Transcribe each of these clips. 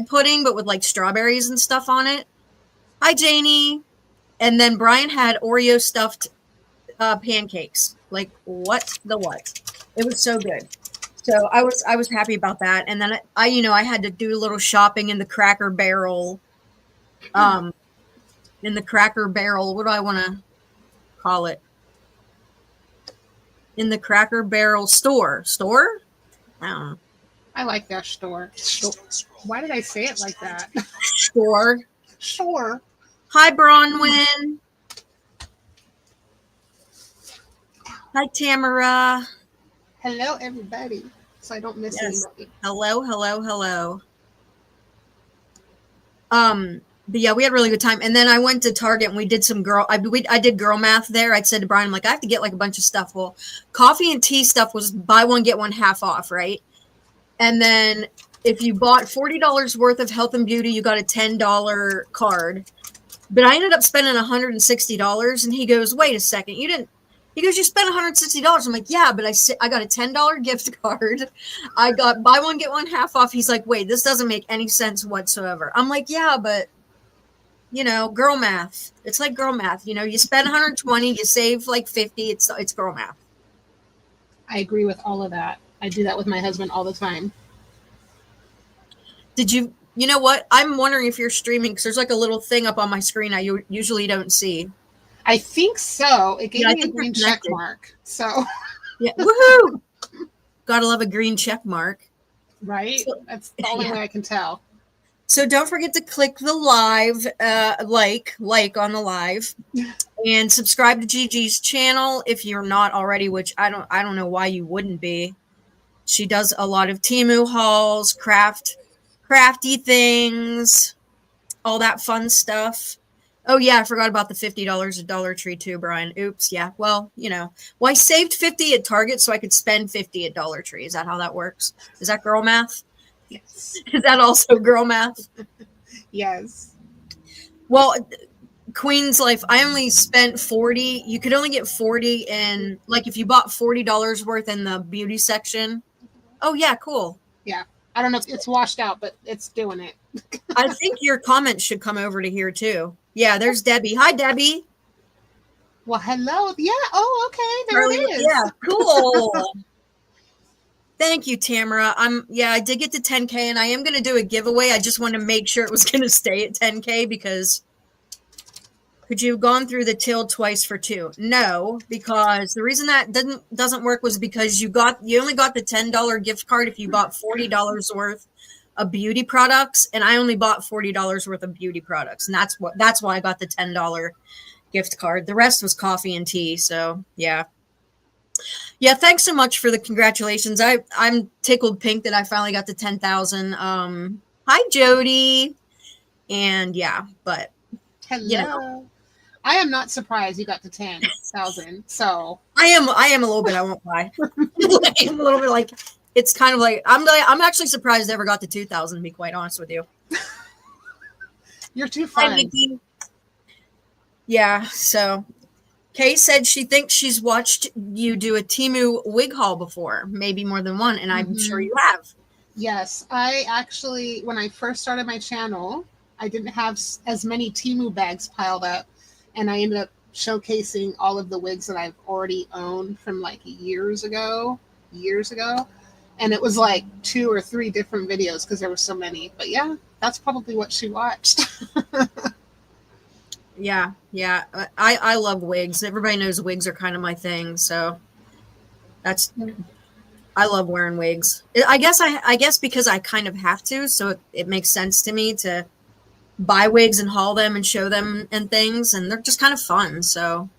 pudding, but with like strawberries and stuff on it. Hi, Janie. And then Brian had Oreo stuffed pancakes. Like what the what? It was so good. So I was happy about that. And then I had to do a little shopping in the Cracker Barrel. In the Cracker Barrel, what do I want to call it? In the Cracker Barrel store. Store? I don't know. I like that store. Why did I say it like that? Store. Sure. Hi, Bronwyn. Hi, Tamara. Hello, everybody. So I don't miss anybody. Hello. But yeah, we had a really good time. And then I went to Target and we did some I did girl math there. I said to Brian, I'm like, I have to get like a bunch of stuff. Well, coffee and tea stuff was buy one, get one half off, right? And then if you bought $40 worth of health and beauty, you got a $10 card. But I ended up spending $160. And he goes, wait a second, you didn't. He goes, you spent $160. I'm like, yeah, but I got a $10 gift card. I got buy one, get one half off. He's like, wait, this doesn't make any sense whatsoever. I'm like, yeah, but girl math. It's like girl math. You spend 120, you save like 50. It's girl math. I agree with all of that. I do that with my husband all the time. Did you know what? I'm wondering if you're streaming because there's like a little thing up on my screen I usually don't see. I think so. It gave me a green check mark. So yeah, woohoo! Gotta love a green check mark. Right? That's the only way I can tell. So don't forget to click the live, like on the live, and subscribe to Gigi's channel if you're not already, which I don't know why you wouldn't be. She does a lot of Temu hauls, crafty things, all that fun stuff. Oh yeah, I forgot about the $50 at Dollar Tree too, Brian. Oops, yeah. Well, I saved $50 at Target so I could spend $50 at Dollar Tree. Is that how that works? Is that girl math? Yes. Is that also girl math? Yes. Well, Queen's Life, I only spent $40. You could only get $40 in, like, if you bought $40 worth in the beauty section. Oh, yeah, cool. Yeah. I don't know if it's washed out, but it's doing it. I think your comments should come over to here, too. Yeah, there's Debbie. Hi, Debbie. Well, hello. Yeah. Oh, okay. There it is. Yeah, cool. Thank you, Tamara. I did get to 10K, and I am going to do a giveaway. I just wanted to make sure it was going to stay at 10K because could you have gone through the till twice for 2? No, because the reason that doesn't work was because you only got the $10 gift card if you bought $40 worth of beauty products, and I only bought $40 worth of beauty products, and that's why I got the $10 gift card. The rest was coffee and tea. So yeah. Yeah, thanks so much for the congratulations. I'm tickled pink that I finally got to 10,000. Hi, Jody. And yeah, but hello. I am not surprised you got to 10,000. So I am a little bit. I won't lie. I'm a little bit like it's kind of like I'm actually surprised I ever got to 2,000. To be quite honest with you. You're too fun. Hi, Nikki. Yeah. So. Kay said she thinks she's watched you do a Temu wig haul before, maybe more than one, and I'm sure you have. Yes. I actually, when I first started my channel, I didn't have as many Temu bags piled up, and I ended up showcasing all of the wigs that I've already owned from like years ago, and it was like 2 or 3 different videos because there were so many. But yeah, that's probably what she watched. Yeah. I love wigs. Everybody knows wigs are kind of my thing, so I love wearing wigs. I guess because I kind of have to, so it makes sense to me to buy wigs and haul them and show them and things, and they're just kind of fun. So,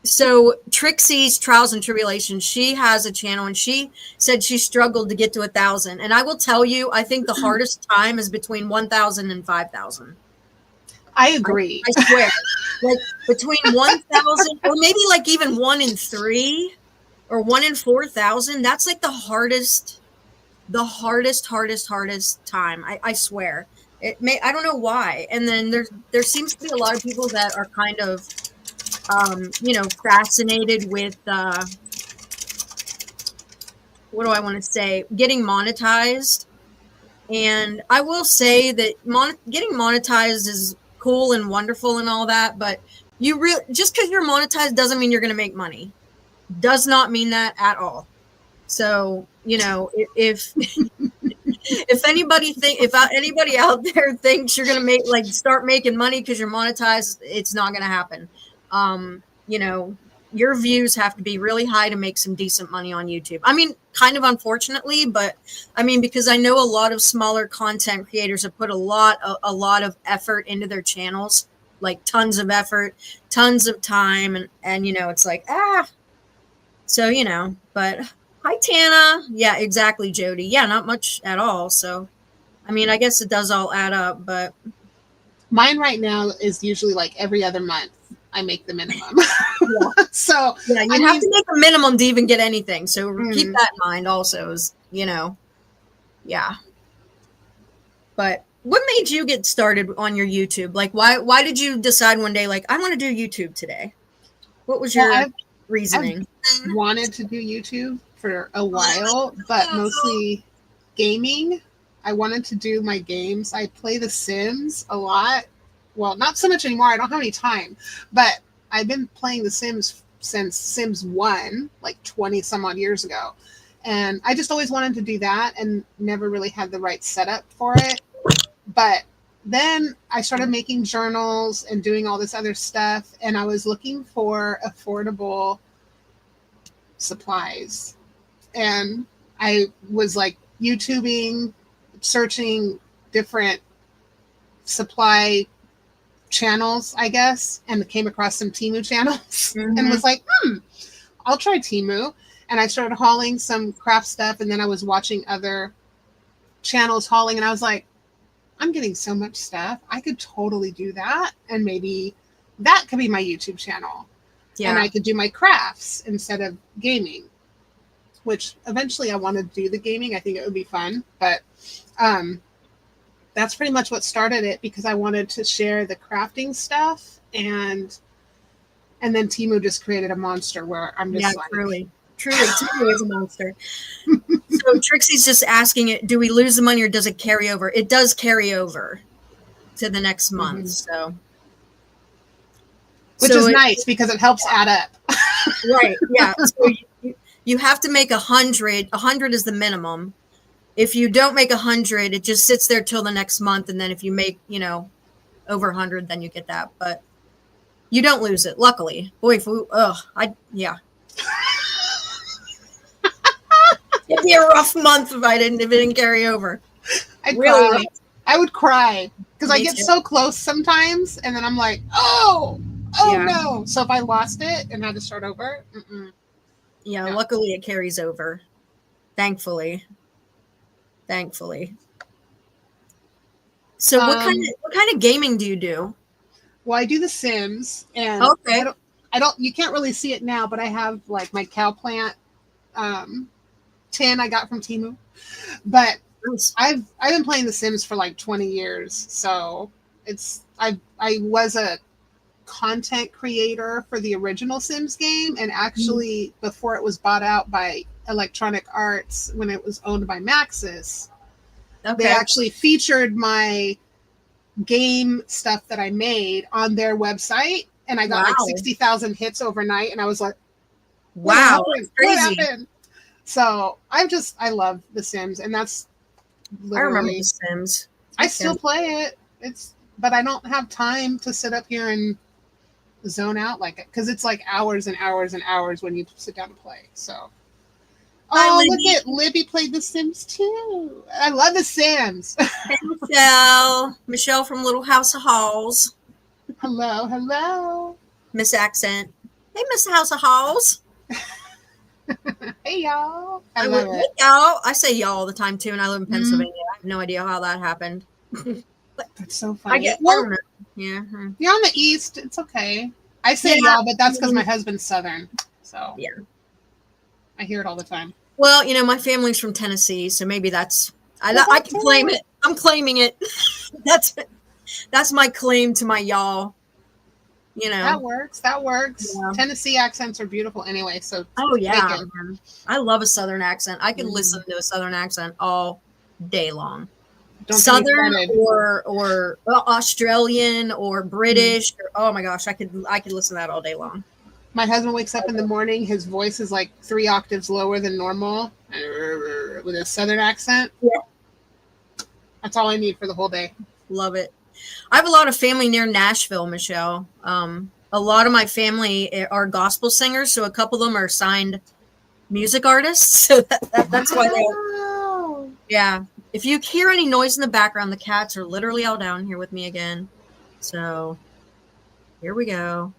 so Trixie's Trials and Tribulations, she has a channel, and she said she struggled to get to 1,000. And I will tell you, I think the hardest time is between 1,000 and 5,000. I agree. I swear, like between 1,000 or maybe like even 1 in 3 or 1 in 4,000. That's like the hardest time. I swear. I don't know why. And then there seems to be a lot of people that are kind of fascinated with what do I want to say? Getting monetized. And I will say that getting monetized is cool and wonderful and all that, but just because you're monetized doesn't mean you're going to make money. Does not mean that at all. So, if if anybody out there thinks you're gonna start making money because you're monetized, it's not gonna happen. Your views have to be really high to make some decent money on YouTube. I mean, kind of unfortunately, but I mean, because I know a lot of smaller content creators have put a lot of effort into their channels, like tons of effort, tons of time, and it's like so but hi Tana. Yeah, exactly, Jody. Yeah, not much at all. So I mean, I guess it does all add up, but Mine right now is usually like every other month I make the minimum. yeah. So yeah, you have to make a minimum to even get anything. So keep that in mind also yeah. But what made you get started on your YouTube? Like why did you decide one day like I want to do YouTube today? What was your reasoning? I've wanted to do YouTube for a while, but mostly gaming. I wanted to do my games. I play The Sims a lot. Well, not so much anymore. I don't have any time, but I've been playing The Sims since Sims 1, like 20 some odd years ago. And I just always wanted to do that and never really had the right setup for it. But then I started making journals and doing all this other stuff. And I was looking for affordable supplies. And I was like YouTubing, searching different supply channels, I guess, and came across some Temu channels and was like, I'll try Temu. And I started hauling some craft stuff, and then I was watching other channels hauling, and I was like, I'm getting so much stuff. I could totally do that, and maybe that could be my YouTube channel. Yeah. And I could do my crafts instead of gaming, which eventually I want to do the gaming. I think it would be fun, but that's pretty much what started it, because I wanted to share the crafting stuff, and then Temu just created a monster where I'm just truly Temu is a monster. So Trixie's just asking it, do we lose the money or does it carry over? It does carry over to the next month. So which is nice because it helps add up. Right. Yeah. So you have to make 100. 100 is the minimum. If you don't make 100, it just sits there till the next month. And then if you make, over 100, then you get that. But you don't lose it. Luckily. Boy, yeah. It'd be a rough month if it didn't carry over. I'd really cry. I would cry because I get so close sometimes, and then I'm like, oh no. So if I lost it and had to start over, yeah, luckily it carries over. Thankfully. So what kind of gaming do you do? Well, I do The Sims, and I don't. You can't really see it now, but I have like my cow plant tin I got from Temu. But I've been playing The Sims for like 20 years, so I was a content creator for the original Sims game, and actually before it was bought out by Electronic Arts, when it was owned by Maxis, they actually featured my game stuff that I made on their website, and I got like 60,000 hits overnight, and I was like, wow, crazy. What happened? So I love The Sims, and that's I remember The Sims. I still play it. But I don't have time to sit up here and zone out like it, because it's like hours and hours and hours when you sit down to play. So look at Libby played The Sims too. I love The Sims. Hey, Michelle from Little House of Halls. Hello. Miss Accent. Hey, Miss House of Halls. Hey y'all. I love it. Hey, y'all. I say y'all all the time too, and I live in Pennsylvania. I have no idea how that happened. That's so funny. I don't know. Yeah. You're on the East. It's okay. I say y'all, but that's because my husband's Southern. So yeah, I hear it all the time. Well, my family's from Tennessee, so maybe that's I can claim it. I'm claiming it. That's my claim to my y'all. you know. That works. That works. Yeah. Tennessee accents are beautiful anyway, so Oh take yeah, it. man. I love a Southern accent. I could listen Mm. to a Southern accent all day long. Don't get me Southern started. or Australian or Mm. British. Or, oh my gosh, I could listen to that all day long. My husband wakes up in the morning. His voice is like 3 octaves lower than normal with a Southern accent. Yeah. That's all I need for the whole day. Love it. I have a lot of family near Nashville, Michelle. A lot of my family are gospel singers, so a couple of them are signed music artists. So that's why they. Wow. Yeah. If you hear any noise in the background, the cats are literally all down here with me again. So here we go.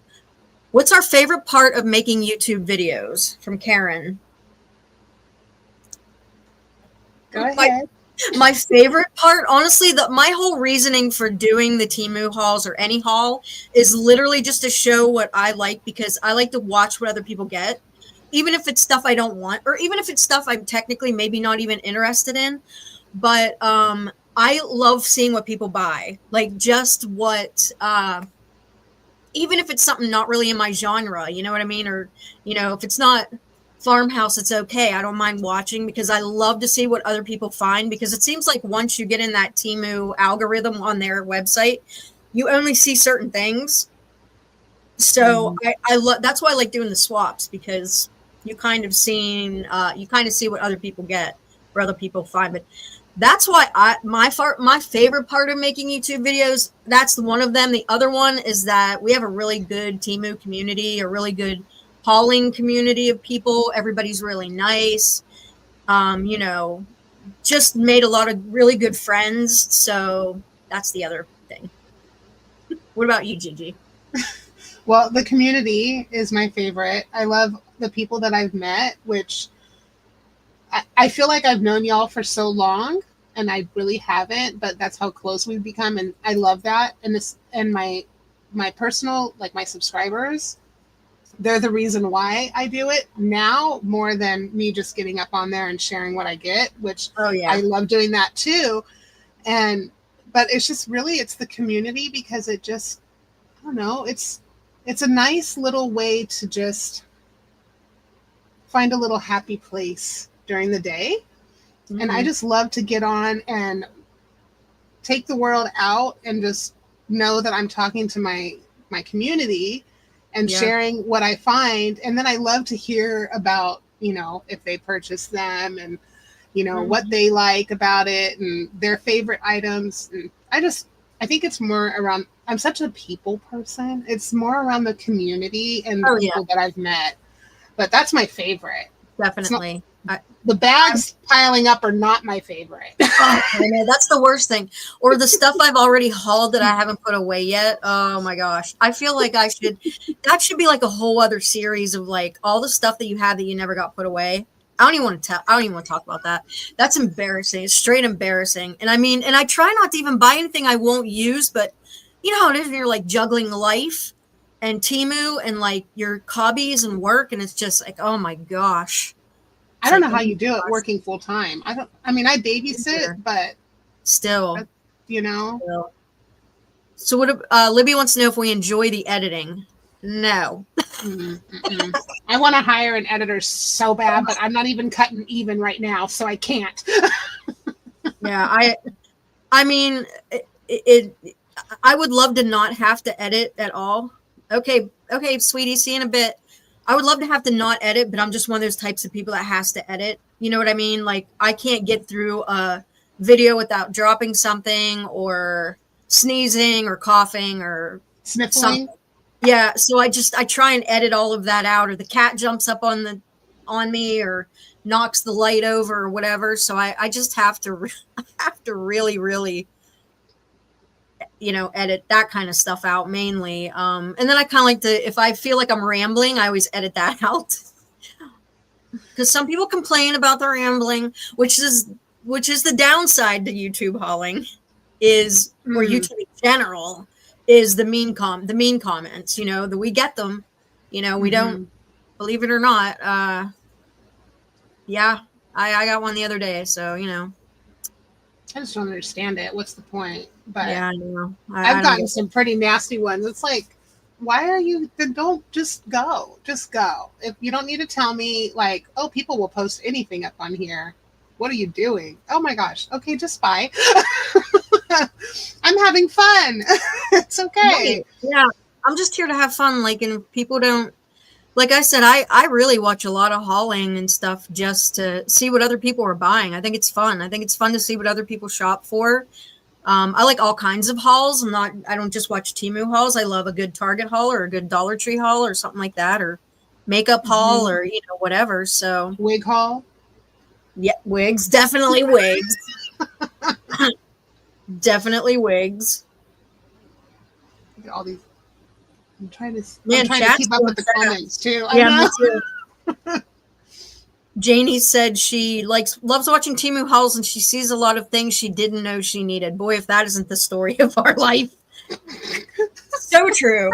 What's our favorite part of making YouTube videos? From Karen. Go My ahead. my favorite part, honestly, my whole reasoning for doing the Temu hauls or any haul is literally just to show what I like, because I like to watch what other people get, even if it's stuff I don't want, or even if it's stuff I'm technically maybe not even interested in. But I love seeing what people buy, like just what even if it's something not really in my genre, you know what I mean? Or, if it's not farmhouse, it's okay. I don't mind watching because I love to see what other people find, because it seems like once you get in that Temu algorithm on their website, you only see certain things. So Mm. I love, that's why I like doing the swaps, because you kind of see what other people get or other people find. But that's why my favorite part of making YouTube videos, that's one of them. The other one is that we have a really good Temu community, a really good hauling community of people. Everybody's really nice. You know, just made a lot of really good friends. So that's the other thing. What about you, Gigi? Well, the community is my favorite. I love the people that I've met, which I feel like I've known y'all for so long, and I really haven't, but that's how close we've become, and I love that. And my personal, like my subscribers, they're the reason why I do it now more than me just getting up on there and sharing what I get, which Oh I yeah. love doing that too. And but it's just really it's the community, because it just I don't know, it's a nice little way to just find a little happy place during the day. And I Mm-hmm. just love to get on and take the world out and just know that I'm talking to my community and Yeah. sharing what I find. And then I love to hear about, if they purchase them, and what Mm-hmm. they like about it and their favorite items. And I think it's more around, I'm such a people person. It's more around the community and the Oh yeah, people that I've met. But that's my favorite. It's not definitely. the bags piling up are not my favorite. Oh, I know, that's the worst thing. Or the stuff I've already hauled that I haven't put away yet. Oh my gosh. I feel like that should be like a whole other series of like all the stuff that you have that you never got put away. I don't even want to talk about that. That's embarrassing. It's straight embarrassing. And I mean, and I try not to even buy anything I won't use, but you know how it is when you're like juggling life and Temu and like your hobbies and work, and it's just like, oh my gosh. I It's don't like, know oh how my you do it gosh. working full time. I babysit, but Still. you know, Still. So what? Libby wants to know if we enjoy the editing. No. mm-mm. I want to hire an editor so bad, but I'm not even cutting even right now, so I can't. Yeah, I mean, I would love to not have to edit at all. Okay, sweetie, see you in a bit. I would love to have to not edit, but I'm just one of those types of people that has to edit. You know what I mean? Like I can't get through a video without dropping something or sneezing or coughing or Sniffling. something. Yeah, so I try and edit all of that out, or the cat jumps up on me or knocks the light over or whatever. So I just have to have to really really edit that kind of stuff out mainly. And then I kind of like to, if I feel like I'm rambling, I always edit that out, because some people complain about the rambling, which is the downside to YouTube hauling, is or Mm, YouTube in general, is the mean comments. That we get them. We don't, hmm. believe it or not. Yeah, I got one the other day, so I just don't understand it. What's the point? But yeah, I know. I I've don't gotten get it. some pretty nasty ones. It's like, why are you, then don't, just go. Just go. If you don't need to tell me like, oh, people will post anything up on here. What are you doing? Oh my gosh. Okay, just bye. I'm having fun. It's okay. Right. Yeah. I'm just here to have fun. Like, and if people don't, like I said, I really watch a lot of hauling and stuff just to see what other people are buying. I think it's fun. I think it's fun to see what other people shop for. I like all kinds of hauls. I don't just watch Temu hauls. I love a good Target haul or a good Dollar Tree haul or something like that, or makeup haul Mhm. or, whatever. So Wig haul. yeah, wigs, definitely wigs. Definitely wigs. Look at all these. I'm Man, trying to chat's keep up going with the fast. comments too. I Yeah, me know. too. Janie said she loves watching Temu hauls and she sees a lot of things she didn't know she needed. Boy, if that isn't the story of our life. So true.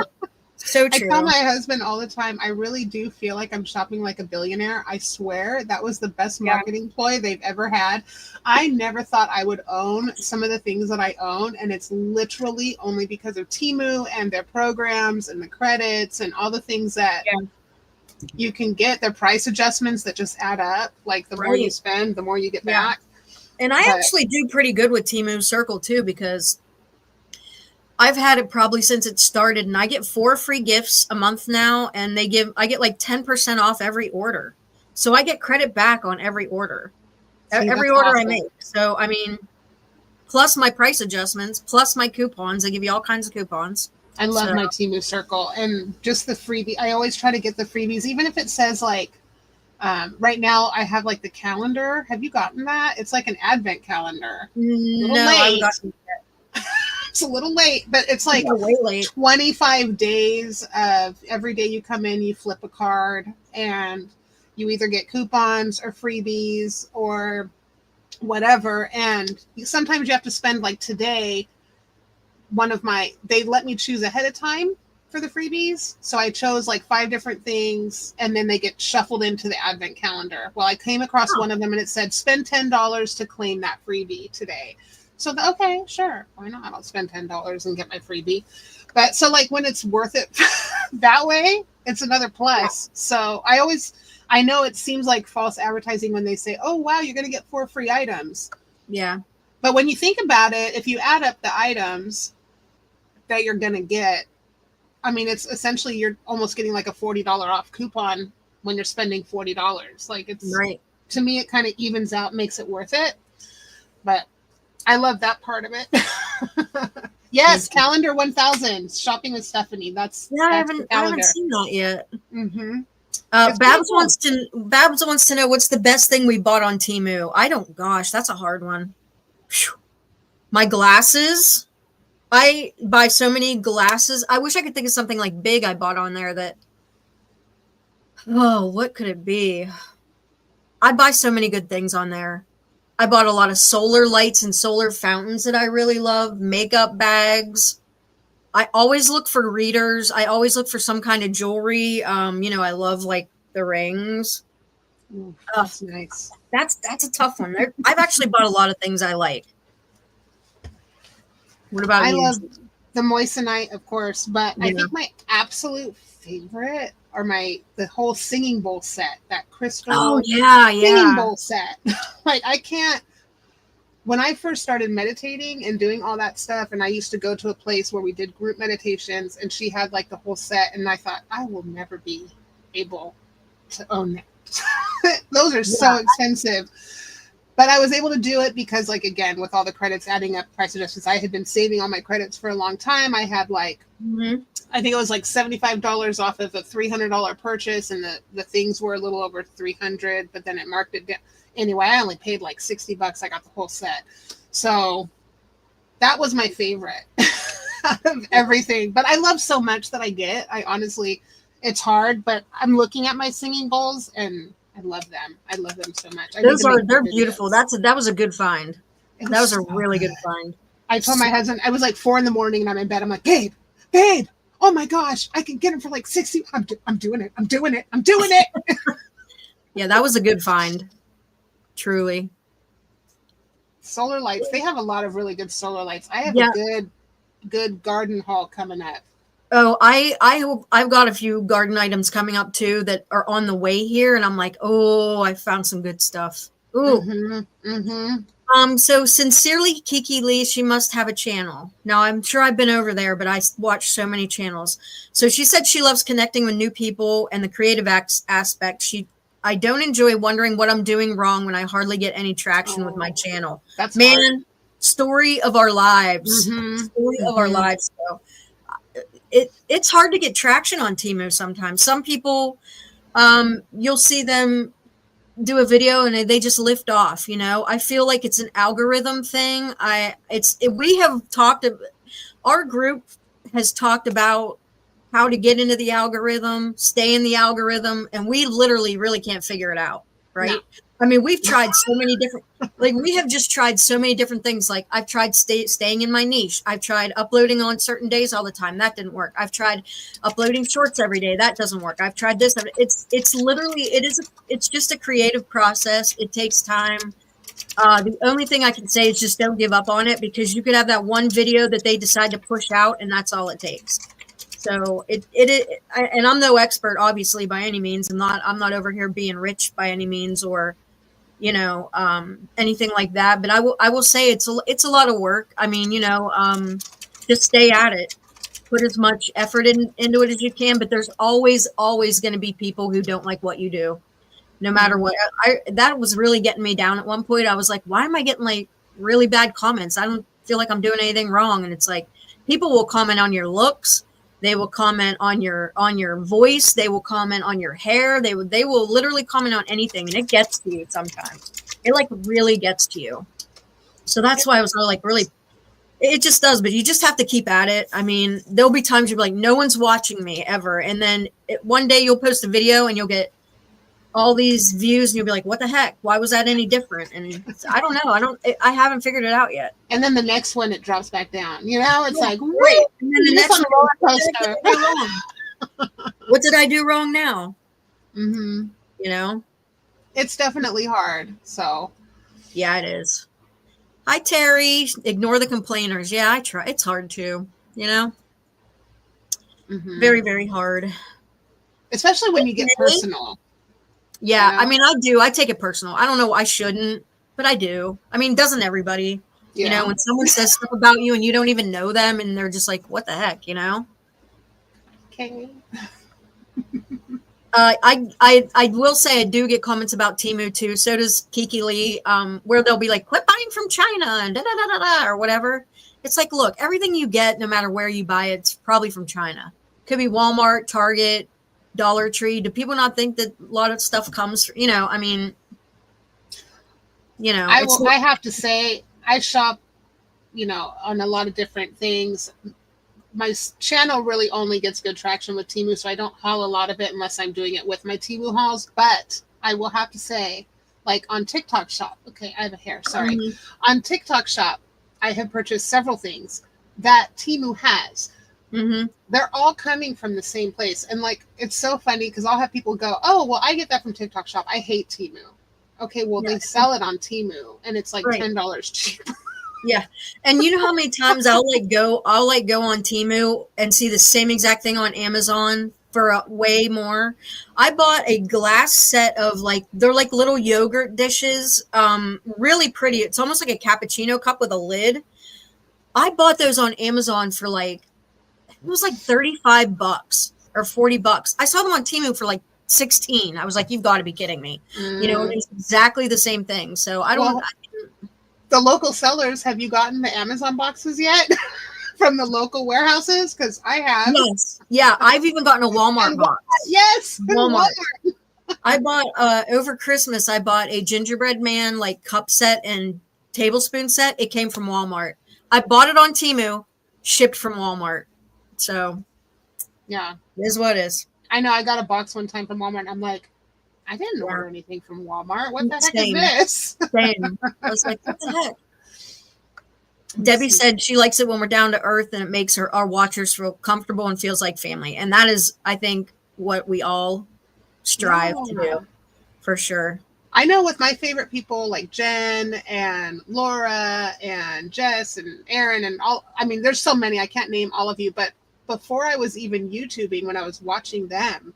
So I tell true. my husband all the time, I really do feel like I'm shopping like a billionaire. I swear that was the best Yeah. marketing ploy they've ever had. I never thought I would own some of the things that I own, and it's literally only because of Temu and their programs and the credits and all the things that Yeah. you can get, their price adjustments that just add up. Like the more you Right. spend, the more you get Yeah. back. And I But actually do pretty good with Temu Circle too, because I've had it probably since it started, and I get 4 free gifts a month now, and I get like 10% off every order. So I get credit back on every order. see, Every that's order I awesome. make. So I mean, plus my price adjustments, plus my coupons. They give you all kinds of coupons. I love So my Temu Circle and just the freebie. I always try to get the freebies, even if it says like, right now I have like the calendar. Have you gotten that? It's like an advent calendar. A little no, I haven't late. gotten It's a little late, but it's like yeah, way late. 25 days of every day you come in, you flip a card, and you either get coupons or freebies or whatever. And sometimes you have to spend, like today, they let me choose ahead of time for the freebies. So I chose like 5 different things, and then they get shuffled into the advent calendar. Well, I came across Oh, one of them and it said spend $10 to claim that freebie today. So okay, sure, why not? I'll spend $10 and get my freebie. But so like when it's worth it that way, it's another yeah. plus. So I know it seems like false advertising when they say, oh wow, you're going to get 4 free items. Yeah. But when you think about it, if you add up the items that you're going to get, I mean, it's essentially you're almost getting like a $40 off coupon when you're spending $40. Like Right. to me, it kind of evens out, makes it worth it. But I love that part of it. Yes, calendar 1000, shopping with Stephanie. Yeah, I That's the haven't I haven't calendar. seen that yet. Mm-hmm. It's pretty Babs cool. wants to know what's the best thing we bought on Temu. I don't. Gosh, that's a hard one. Whew. My glasses. I buy so many glasses. I wish I could think of something like big I bought on there that. Oh, what could it be? I buy so many good things on there. I bought a lot of solar lights and solar fountains that I really love, makeup bags. I always look for readers. I always look for some kind of jewelry. I love like the rings. Ooh, Ugh, that's nice. that's a tough one. I've actually bought a lot of things I like. What about I you? love the moissanite, of course, but I Yeah. think my absolute favorite are the whole singing bowl set, that Oh crystal yeah, singing yeah. bowl set. Like I can't. When I first started meditating and doing all that stuff, and I used to go to a place where we did group meditations, and she had like the whole set, and I thought I will never be able to own that. Those are so Yeah. expensive. But I was able to do it because, like, again, with all the credits adding up, price adjustments, I had been saving all my credits for a long time. I had like, Mm-hmm. I think it was like $75 off of a $300 purchase, and the things were a little over 300, but then it marked it down. Anyway, I only paid like $60. I got the whole set. So that was my favorite out of everything. But I love so much that I get. I honestly, it's hard, but I'm looking at my singing bowls and I love them. I love them so much. I need to make They're more beautiful. videos. That was a good find. It That was was a so really good. good find. I told So, my husband, I was like 4 a.m. and I'm in bed. I'm like, babe, oh my gosh, I can get them for like 60. I'm doing it. I'm doing it. I'm doing it. yeah, that was a good find. Truly. Solar lights. They have a lot of really good solar lights. I have a Yeah. good garden haul coming up. Oh, I've got a few garden items coming up too that are on the way here, and I'm like, oh, I found some good stuff. Ooh. Mm-hmm. Mm-hmm. So sincerely, Kiki Lee, she must have a channel. Now I'm sure I've been over there, but I watch so many channels. So she said she loves connecting with new people and the creative aspect. I don't enjoy wondering what I'm doing wrong when I hardly get any traction with my Oh, channel. that's hard. Man, story of our lives. Mm-hmm. Story of our Mm-hmm. lives. So it's hard to get traction on Temu sometimes. Some people, you'll see them do a video and they just lift off. I feel like it's an algorithm thing. We have talked, our group has talked about how to get into the algorithm, stay in the algorithm, and we literally really can't figure it out, No. right? I mean, we've tried so many different, like we have just tried so many different things. Like I've tried staying in my niche. I've tried uploading on certain days all the time. That didn't work. I've tried uploading shorts every day. That doesn't work. I've tried this. It's literally, it's just a creative process. It takes time. The only thing I can say is just don't give up on it, because you could have that one video that they decide to push out, and that's all it takes. So and I'm no expert, obviously, by any means. I'm not over here being rich by any means, or anything like that. But I will say it's a lot of work. I mean, just stay at it. Put as much effort into it as you can. But there's always going to be people who don't like what you do, no matter what. That was really getting me down at one point. I was like, why am I getting like really bad comments? I don't feel like I'm doing anything wrong. And it's like, people will comment on your looks. They will comment on your voice. They will comment on your hair. They will literally comment on anything, and it gets to you sometimes. It like really gets to you. So that's why I was really, it just does. But you just have to keep at it. I mean, there'll be times you'll be like, no one's watching me ever, and then one day you'll post a video and you'll get all these views, and you'll be like, what the heck? Why was that any different? And I don't know. I haven't figured it out yet. And then the next one, it drops back down. It's like, wait, right. And then the next on a roller coaster. What did I do wrong now? Mm-hmm. It's definitely hard. So yeah, it is. Hi, Terry. Ignore the complainers. Yeah, I try. It's hard too. Mm-hmm. Very, very hard. Especially when you get personal. Yeah, I mean, I do. I take it personal. I don't know. I shouldn't, but I do. I mean, doesn't everybody? Yeah. When someone says stuff about you and you don't even know them, and they're just like, what the heck, Okay. I will say I do get comments about Temu too. So does Kiki Lee, where they'll be like, quit buying from China and da da da da or whatever. It's like, look, everything you get, no matter where you buy it, it's probably from China. Could be Walmart, Target, Dollar Tree. Do people not think that a lot of stuff comes from, I mean, I have to say, I shop, on a lot of different things. My channel really only gets good traction with Temu, so I don't haul a lot of it unless I'm doing it with my Temu hauls. But I will have to say, like on TikTok shop, okay, I have a hair, sorry. Mm-hmm. On TikTok shop, I have purchased several things that Temu has. Mm-hmm. They're all coming from the same place. And like, it's so funny because I'll have people go, oh, well, I get that from TikTok shop. I hate Temu. Okay, well, they sell it on Temu and it's like $10 cheaper. Yeah. And you know how many times I'll go on Temu and see the same exact thing on Amazon for way more. I bought a glass set of they're like little yogurt dishes. Really pretty. It's almost like a cappuccino cup with a lid. I bought those on Amazon for it was like $35 or $40. I saw them on Temu for like 16. I was like, you've got to be kidding me. It's exactly the same thing. So I don't. The local sellers, have you gotten the Amazon boxes yet from the local warehouses? Because I have. Yes. Yeah, I've even gotten a Walmart box. Yes, Walmart. I bought over Christmas. I bought a gingerbread man cup set and tablespoon set. It came from Walmart. I bought it on Temu, shipped from Walmart. So, yeah, it is what it is. I know. I got a box one time from Walmart. And I'm like, I didn't order anything from Walmart. What the heck is this? Same. I was like, what the heck? Debbie said she likes it when we're down to earth and it makes our watchers feel comfortable and feels like family. And that is, I think, what we all strive to do, for sure. I know with my favorite people like Jen and Laura and Jess and Aaron and all, I mean, there's so many, I can't name all of you, but before I was even YouTubing, when I was watching them,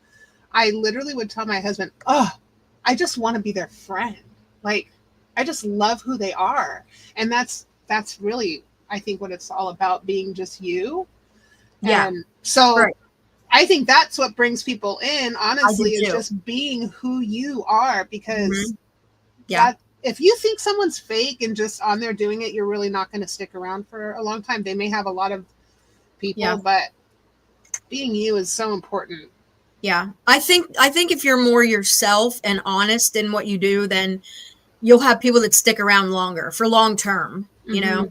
I literally would tell my husband, oh, I just want to be their friend. Like, I just love who they are. And that's really, I think, what it's all about, being just you. Yeah. And so Right. I think that's what brings people in, I do honestly, is too. just being who you are. Because Hmm. Yeah. that, if you think someone's fake and just on there doing it, you're really not going to stick around for a long time. They may have a lot of people, Yeah. but being you is so important. Yeah. I think if you're more yourself and honest in what you do, then you'll have people that stick around longer for long term, Hmm.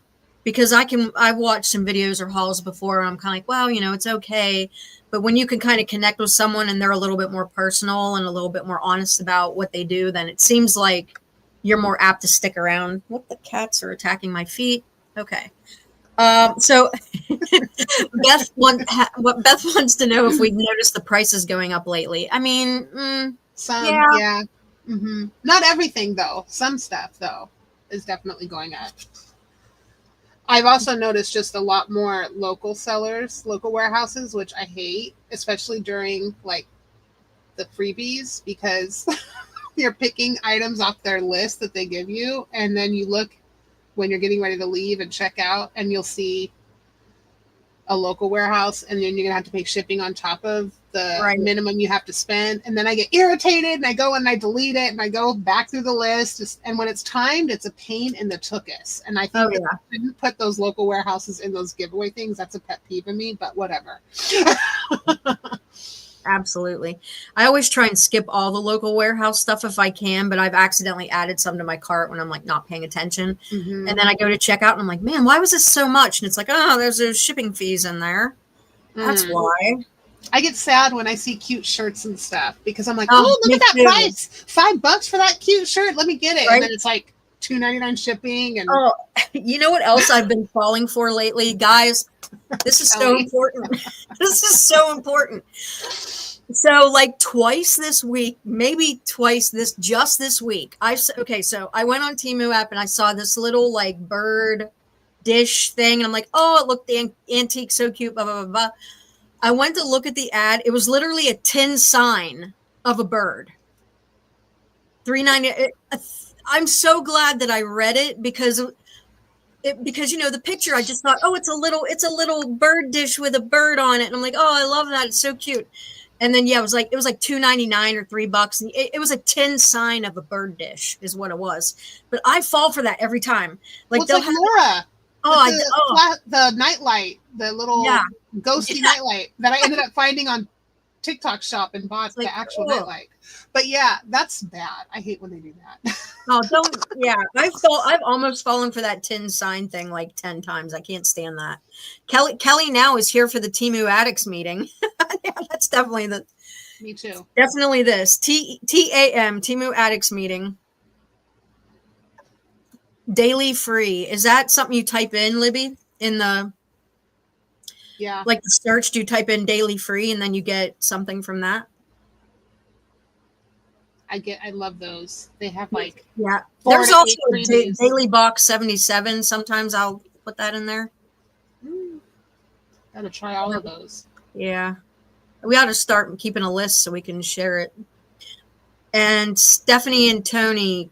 because I've watched some videos or hauls before and I'm kind of like, wow, it's okay. But when you can kind of connect with someone and they're a little bit more personal and a little bit more honest about what they do, then it seems like you're more apt to stick around. What, the cats are attacking my feet? Okay. So what Beth wants to know, if we've noticed the prices going up lately. I mean, Some, yeah, yeah. Not everything, though. Some stuff, though, is definitely going up. I've also noticed just a lot more local sellers, local warehouses, which I hate, especially during like the freebies, because you're picking items off their list that they give you, and then you look when you're getting ready to leave and check out, and you'll see a local warehouse, and then you're gonna have to pay shipping on top of the right. minimum you have to spend. And then I get irritated and I go and I delete it and I go back through the list. And when it's timed, it's a pain in the tuchus. And I Oh think that yeah. I didn't put those local warehouses in those giveaway things. That's a pet peeve of me, but whatever. Absolutely. I always try and skip all the local warehouse stuff if I can, but I've accidentally added some to my cart when I'm like not paying attention. Mm-hmm. And then I go to check out and I'm like, man, why was this so much? And it's like, oh, there's those shipping fees in there. That's Mm. why. I get sad when I see cute shirts and stuff, because I'm like, Oh, oh, look me at that too. price, $5 for that cute shirt. Let me get it. And Right? then it's like $2.99 shipping. And Oh, you know what else I've been falling for lately? Guys, this is so Kelly, important. This is so important. So like twice this week, maybe twice this week. Okay, so I went on Temu app and I saw this little like bird dish thing and I'm like, "Oh, it looked antique, so cute, blah blah blah blah." I went to look at the ad. It was literally a tin sign of a bird. 390. I'm so glad that I read it, because the picture, I just thought, oh, it's a little bird dish with a bird on it, and I'm like, oh, I love that, it's so cute. And then yeah, it was like $2.99 or $3, and it was a tin sign of a bird dish is what it was. But I fall for that every time. well, Like it's they'll like have, Laura oh, with I the oh the nightlight, the yeah. little ghosty Yeah, nightlight that I ended up finding on TikTok shop and bought it's like, the actual oh, nightlight. But yeah, that's bad. I hate when they do that. oh, don't, yeah. I've almost fallen for that tin sign thing like 10 times. I can't stand that. Kelly now is here for the Temu Addicts meeting. Yeah, that's Me too. definitely this TAM Temu Addicts meeting. Daily free. Is that something you type in, Libby? In the Yeah, like the search, do you type in daily free and then you get something from that? I love those. They have like Yeah. four There's to also eight a freebies. daily box 77. Sometimes I'll put that in there. Mm, gotta try all of those. Yeah. We ought to start keeping a list so we can share it. And Stephanie and Tony,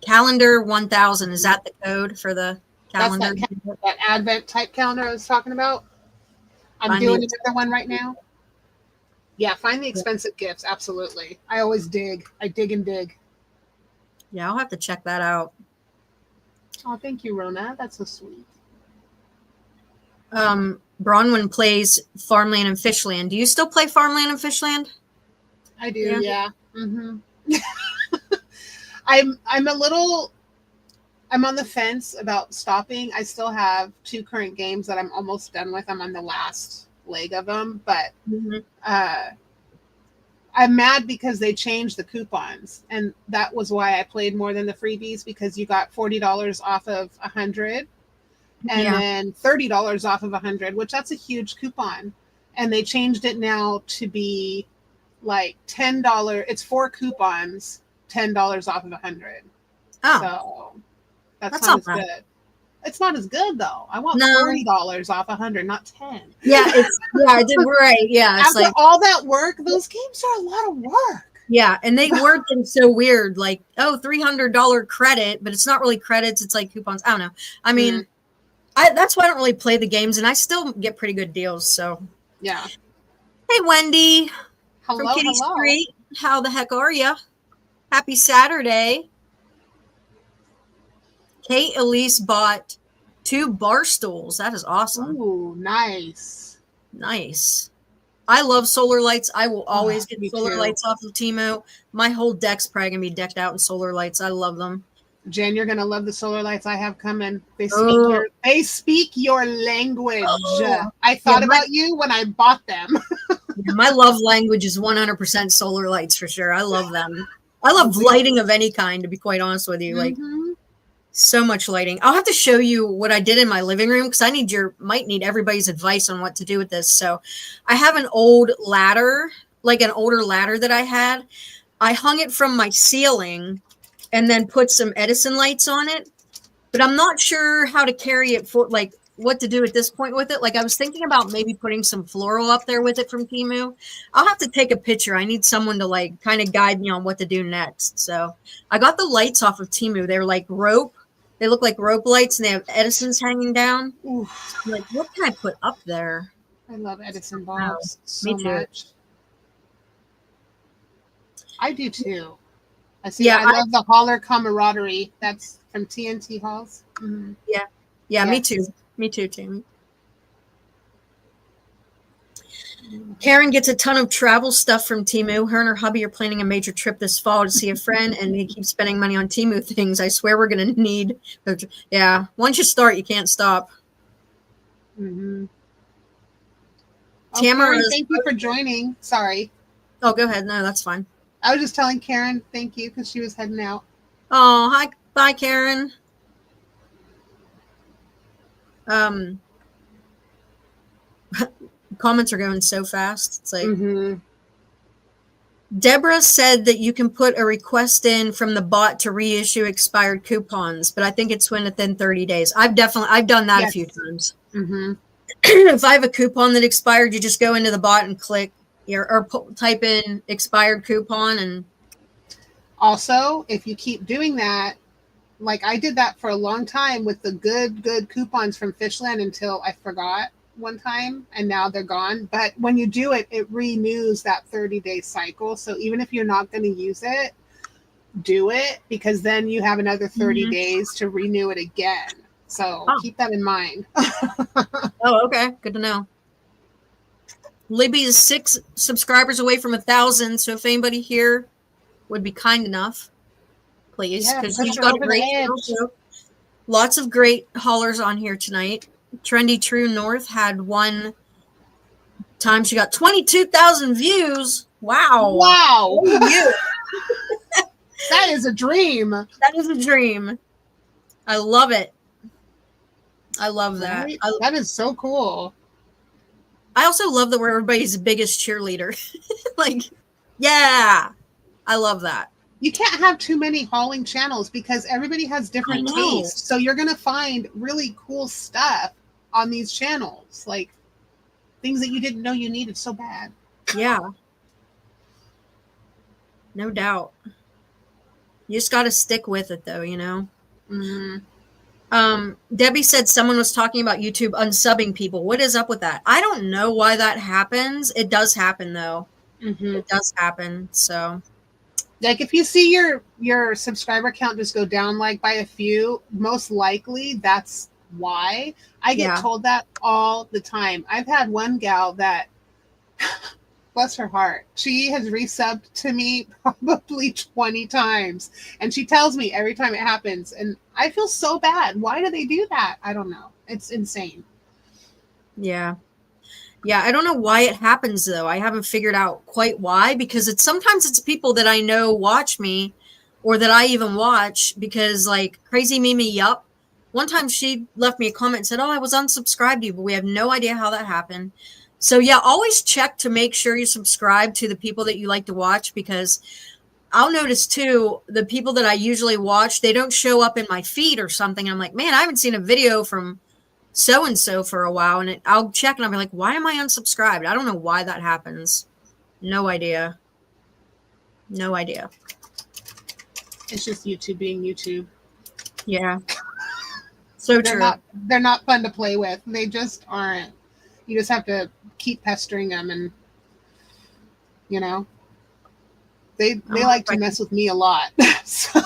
calendar 1000. Is that the code for the That's calendar? that Advent type calendar I was talking about. I'm Find the doing another one right now. Yeah, find the expensive gifts. Absolutely. I always dig. I dig and dig. Yeah, I'll have to check that out. Oh, thank you, Rona. That's so sweet. Bronwyn plays Farmland and Fishland. Do you still play Farmland and Fishland? I do, Yeah. yeah. I'm a little. I'm on the fence about stopping. I still have 2 current games that I'm almost done with. I'm on the last leg of them, but Mhm. I'm mad because they changed the coupons, and that was why I played more than the freebies, because you got $40 off of 100, and Yeah. then $30 off of 100, which that's a huge coupon. And they changed it now to be like $10. It's 4 coupons, $10 off of 100. Oh, So that's that's not not as bad. good. It's not as good though. I want No. $40 off 100, not 10. Yeah, I did right. Yeah, it's After like all that work, those games are a lot of work. yeah, and they word them so weird, like $300 credit, but it's not really credits. It's like coupons. I don't know. I mean, that's why I don't really play the games, and I still get pretty good deals. So yeah. Hey, Wendy from Kitty Hello. Street. How the heck are you? Happy Saturday. Kate Elise bought 2 bar stools. That is awesome. Ooh, nice. Nice. I love solar lights. I will always get solar lights off of Temu. My whole deck's probably going to be decked out in solar lights. I love them. Jen, you're going to love the solar lights I have coming. They speak your language. I thought about you when I bought them. My love language is 100% solar lights for sure. I love them. I love lighting of any kind, to be quite honest with you. Like so much lighting. I'll have to show you what I did in my living room because might need everybody's advice on what to do with this. So I have an old ladder, like an older ladder that I had. I hung it from my ceiling and then put some Edison lights on it. But I'm not sure how to carry it for like what to do at this point with it. Like I was thinking about maybe putting some floral up there with it from Temu. I'll have to take a picture. I need someone to like kind of guide me on what to do next. So I got the lights off of Temu. They're like rope. They look like rope lights and they have Edisons hanging down. So I'm like, what can I put up there? I love Edison bulbs so me too. much. I do too. I see. Yeah, I love the Holler camaraderie. That's from TNT Halls. Mm-hmm. Yeah. Yeah, yes. Me too. Me too, Tammy. Karen gets a ton of travel stuff from Temu. Her and her hubby are planning a major trip this fall to see a friend, and they keep spending money on Temu things. I swear we're going to need. Yeah, once you start, you can't stop. Mm-hmm. Karen, thank you for joining. Sorry. Oh, go ahead. No, that's fine. I was just telling Karen thank you because she was heading out. Oh, hi. Bye, Karen. Comments are going so fast. It's like Deborah said that you can put a request in from the bot to reissue expired coupons, but I think it's within 30 days. I've done that a few times. If I have a coupon that expired, you just go into the bot and click or type in expired coupon. And also, if you keep doing that, like I did that for a long time with the good coupons from Fishland until I forgot one time and now they're gone. But when you do it, it renews that 30-day cycle. So even if you're not going to use it, do it because then you have another 30 days to renew it again. So keep that in mind. Oh, okay. Good to know. Libby is 6 subscribers away from 1,000. So if anybody here would be kind enough, please, because she's got a great show. Lots of great haulers on here tonight. Trendy True North had one time she got 22,000 views. Wow. That is a dream. That is a dream. I love it. I love that. Right? That is so cool. I also love that we're everybody's biggest cheerleader. Like, yeah. I love that. You can't have too many hauling channels because everybody has different tastes. So you're going to find really cool stuff on these channels, like things that you didn't know you needed so bad. Yeah. No doubt. You just got to stick with it though, you know? Debbie said someone was talking about YouTube unsubbing people. What is up with that? I don't know why that happens. It does happen though. It does happen. So like if you see your subscriber count just go down like by a few, most likely that's why. I get told that all the time. I've had one gal that bless her heart, she has resubbed to me probably 20 times and she tells me every time it happens and I feel so bad. Why do they do that? I don't know. It's insane. Yeah, I don't know why it happens though. I haven't figured out quite why, because sometimes it's people that I know watch me or that I even watch, because like Crazy Mimi Yup, one time she left me a comment and said, oh, I was unsubscribed to you, but we have no idea how that happened. So yeah, always check to make sure you subscribe to the people that you like to watch, because I'll notice too, the people that I usually watch, they don't show up in my feed or something. I'm like, man, I haven't seen a video from so and so for a while, and I'll check and I'll be like, why am I unsubscribed? I don't know why that happens. No idea. No idea. It's just YouTube being YouTube. Yeah. So true. They're not fun to play with. They just aren't. You just have to keep pestering them, and you know, they like to mess with me a lot. So.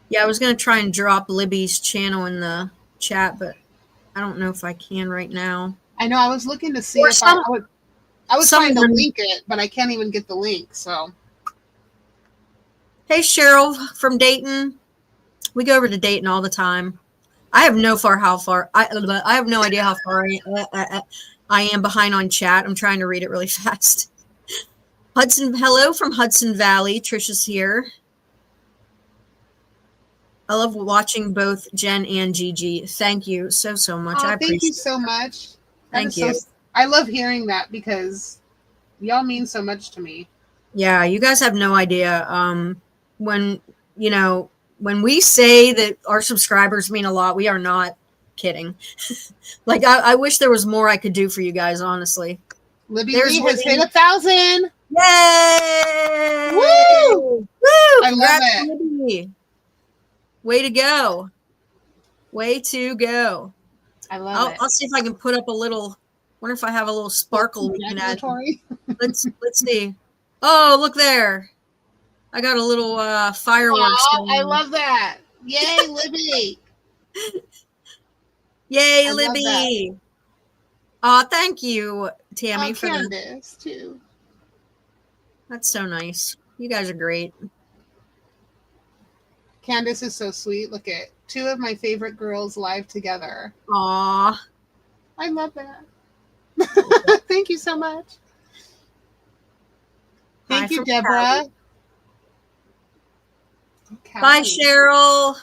Yeah, I was gonna try and drop Libby's channel in the chat, but I don't know if I can right now. I know. I was looking to see if I was trying to link it, but I can't even get the link. So. Hey, Cheryl from Dayton. We go over to Dayton all the time. I have no I have no idea how far I am behind on chat. I'm trying to read it really fast. Hello from Hudson Valley. Trisha's here. I love watching both Jen and Gigi. Thank you so much. I appreciate it. Thank you so much. Thank you. I love hearing that because y'all mean so much to me. Yeah, you guys have no idea. When we say that our subscribers mean a lot, we are not kidding. Like, I wish there was more I could do for you guys, honestly. Libby Lee has hit 1,000. Yay! Woo! I love it. Libby. Way to go. Way to go. I love it. I'll see if I can put up a little, wonder if I have a little sparkle we can add. Let's see. Oh, look there. I got a little fireworks. Oh, I love that. Yay, Libby. Yay, Libby. Oh, thank you, Tammy. For Candace, too. That's so nice. You guys are great. Candace is so sweet. Look at 2 of my favorite girls live together. Aw. I love that. Thank you so much. Thank you, Deborah. Bye, Cheryl.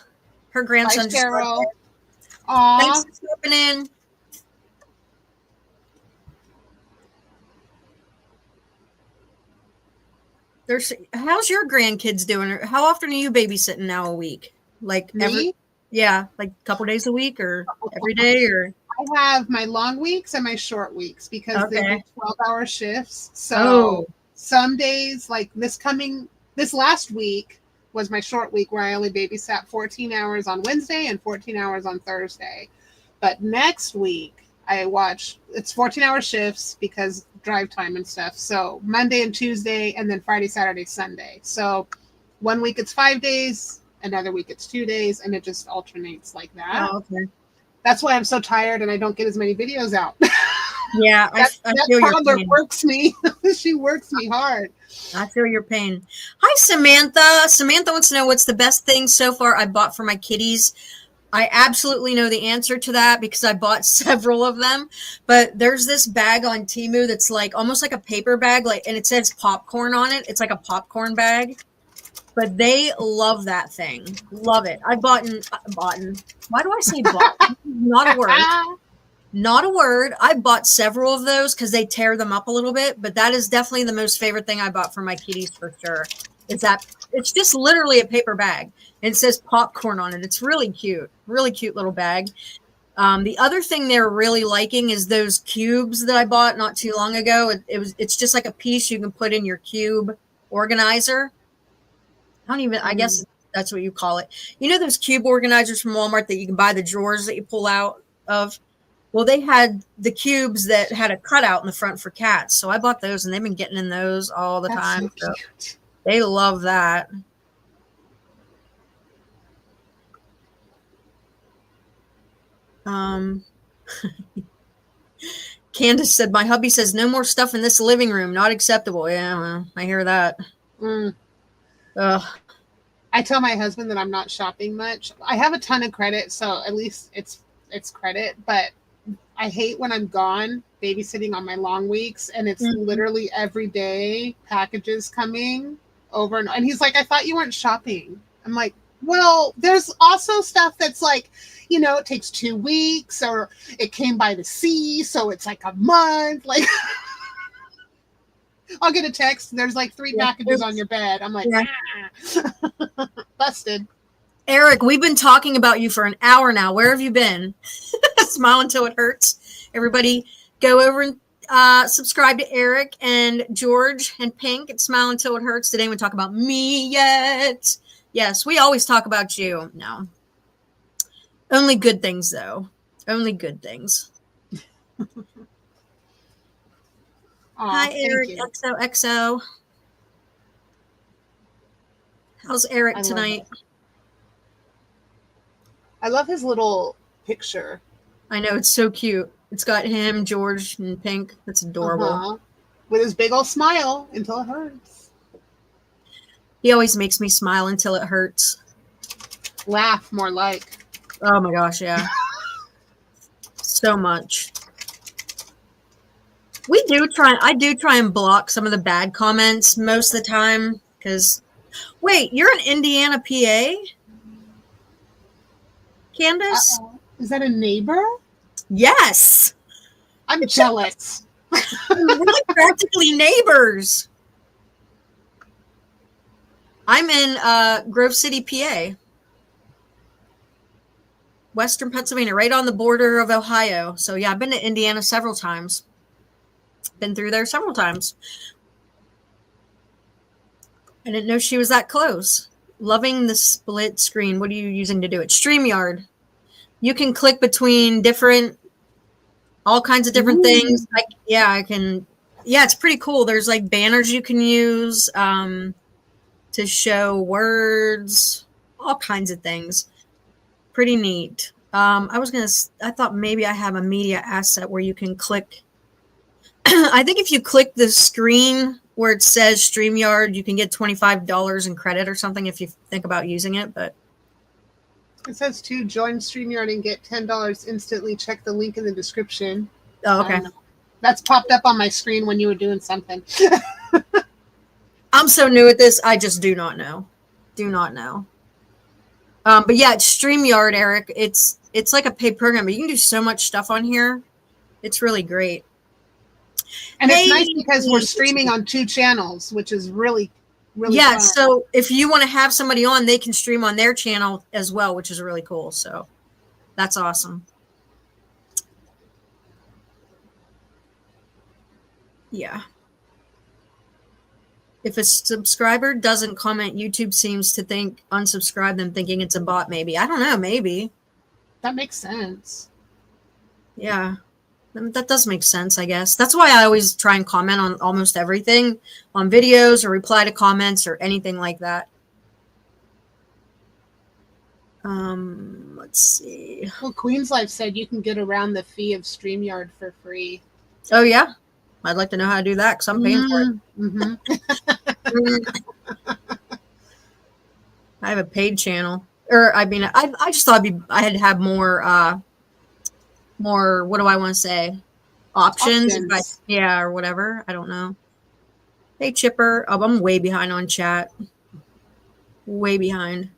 Her grandson just Cheryl. Aww. Thanks for stepping in. How's your grandkids doing? How often are you babysitting now a week? Like Me? Like a couple days a week or every day or? I have my long weeks and my short weeks because they do 12-hour shifts. So some days, like this last week was my short week where I only babysat 14 hours on Wednesday and 14 hours on Thursday. But next week it's 14-hour shifts because drive time and stuff. So Monday and Tuesday, and then Friday, Saturday, Sunday. So one week it's 5 days, another week it's 2 days, and it just alternates like that. Oh, okay. That's why I'm so tired and I don't get as many videos out. Yeah, I feel your pain. Works me. She works me hard. I feel your pain. Hi, Samantha. Samantha wants to know what's the best thing so far I bought for my kitties. I absolutely know the answer to that because I bought several of them. But there's this bag on Temu that's like almost like a paper bag, and it says popcorn on it. It's like a popcorn bag. But they love that thing. Love it. I've bought. Why do I say bought? Not a word. Not a word. I bought several of those because they tear them up a little bit. But that is definitely the most favorite thing I bought for my kitties for sure. It's just literally a paper bag. And it says popcorn on it. It's really cute. Really cute little bag. The other thing they're really liking is those cubes that I bought not too long ago. It's just like a piece you can put in your cube organizer. I guess that's what you call it. You know those cube organizers from Walmart that you can buy the drawers that you pull out of? Well, they had the cubes that had a cutout in the front for cats. So I bought those and they've been getting in those all the time. So cute. They love that. Candace said, my hubby says no more stuff in this living room. Not acceptable. Yeah, well, I hear that. I tell my husband that I'm not shopping much. I have a ton of credit, so at least it's credit, but I hate when I'm gone babysitting on my long weeks and it's literally every day packages coming over and he's like, I thought you weren't shopping. I'm like, well, there's also stuff that's like, it takes 2 weeks or it came by the sea, so it's like a month. Like I'll get a text. There's like 3 Yeah. packages on your bed. I'm like, Yeah. busted. Eric, we've been talking about you for an hour now. Where have you been? Smile until it hurts. Everybody, go over and subscribe to Eric and George and Pink at Smile Until It Hurts. Did anyone talk about me yet? Yes, we always talk about you. No. Only good things, though. Only good things. Hi, Eric. You. XOXO. How's Eric tonight? I love his little picture. I know, it's so cute. It's got him, George, and Pink. That's adorable. With his big old smile until it hurts. He always makes me smile until it hurts. Laugh more like. Oh my gosh, yeah. So much. I do try and block some of the bad comments most of the time, because wait, you're in Indiana, PA? Candace? Is that a neighbor? Yes. I'm jealous. We're like practically neighbors. I'm in Grove City, PA. Western Pennsylvania, right on the border of Ohio. So yeah, I've been to Indiana several times. Been through there several times. I didn't know she was that close. Loving the split screen. What are you using to do it? StreamYard. You can click between all kinds of different things. I can. Yeah, it's pretty cool. There's like banners you can use to show words, all kinds of things. Pretty neat. I thought maybe I have a media asset where you can click. I think if you click the screen where it says StreamYard, you can get $25 in credit or something if you think about using it. But it says to join StreamYard and get $10 instantly. Check the link in the description. Oh, okay. That's popped up on my screen when you were doing something. I'm so new at this. I just do not know. Do not know. But yeah, it's StreamYard, Eric. It's like a paid program, but you can do so much stuff on here. It's really great. And it's nice because we're streaming on 2 channels, which is really fun. So if you want to have somebody on, they can stream on their channel as well, which is really cool. So that's awesome. Yeah. If a subscriber doesn't comment, YouTube seems to unsubscribe them, thinking it's a bot. Maybe. I don't know. Maybe. That makes sense. Yeah. That does make sense, I guess. That's why I always try and comment on almost everything, on videos or reply to comments or anything like that. Let's see. Well, Queen's Life said you can get around the fee of StreamYard for free. Oh, yeah? I'd like to know how to do that because I'm paying for it. Mm-hmm. I have a paid channel. I just thought I had to have more, what do I want to say? Options. Or whatever. I don't know. Hey, Chipper. Oh, I'm way behind on chat. Way behind.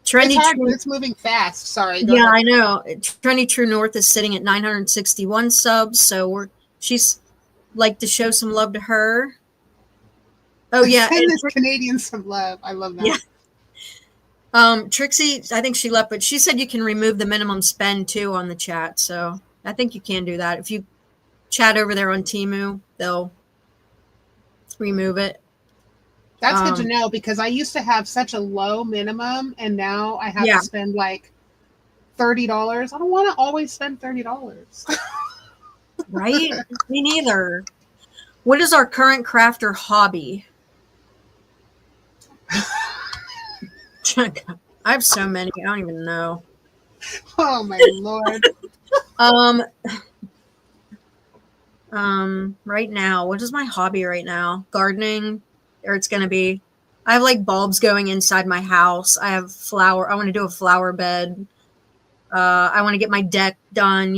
Trendy it's moving fast. Sorry. Go ahead. I know. Trendy True North is sitting at 961 subs, so she's like to show some love to her. Oh yeah, send this Canadian some love. I love that. Yeah. Trixie, I think she left, but she said you can remove the minimum spend too on the chat. So I think you can do that. If you chat over there on Temu, they'll remove it. That's good to know because I used to have such a low minimum and now I have to spend like $30. I don't want to always spend $30. Right? Me neither. What is our current craft or hobby? I have so many. I don't even know. Oh my Lord. Right now, what is my hobby right now? Gardening, or it's going to be, I have like bulbs going inside my house. I have I want to do a flower bed. I want to get my deck done,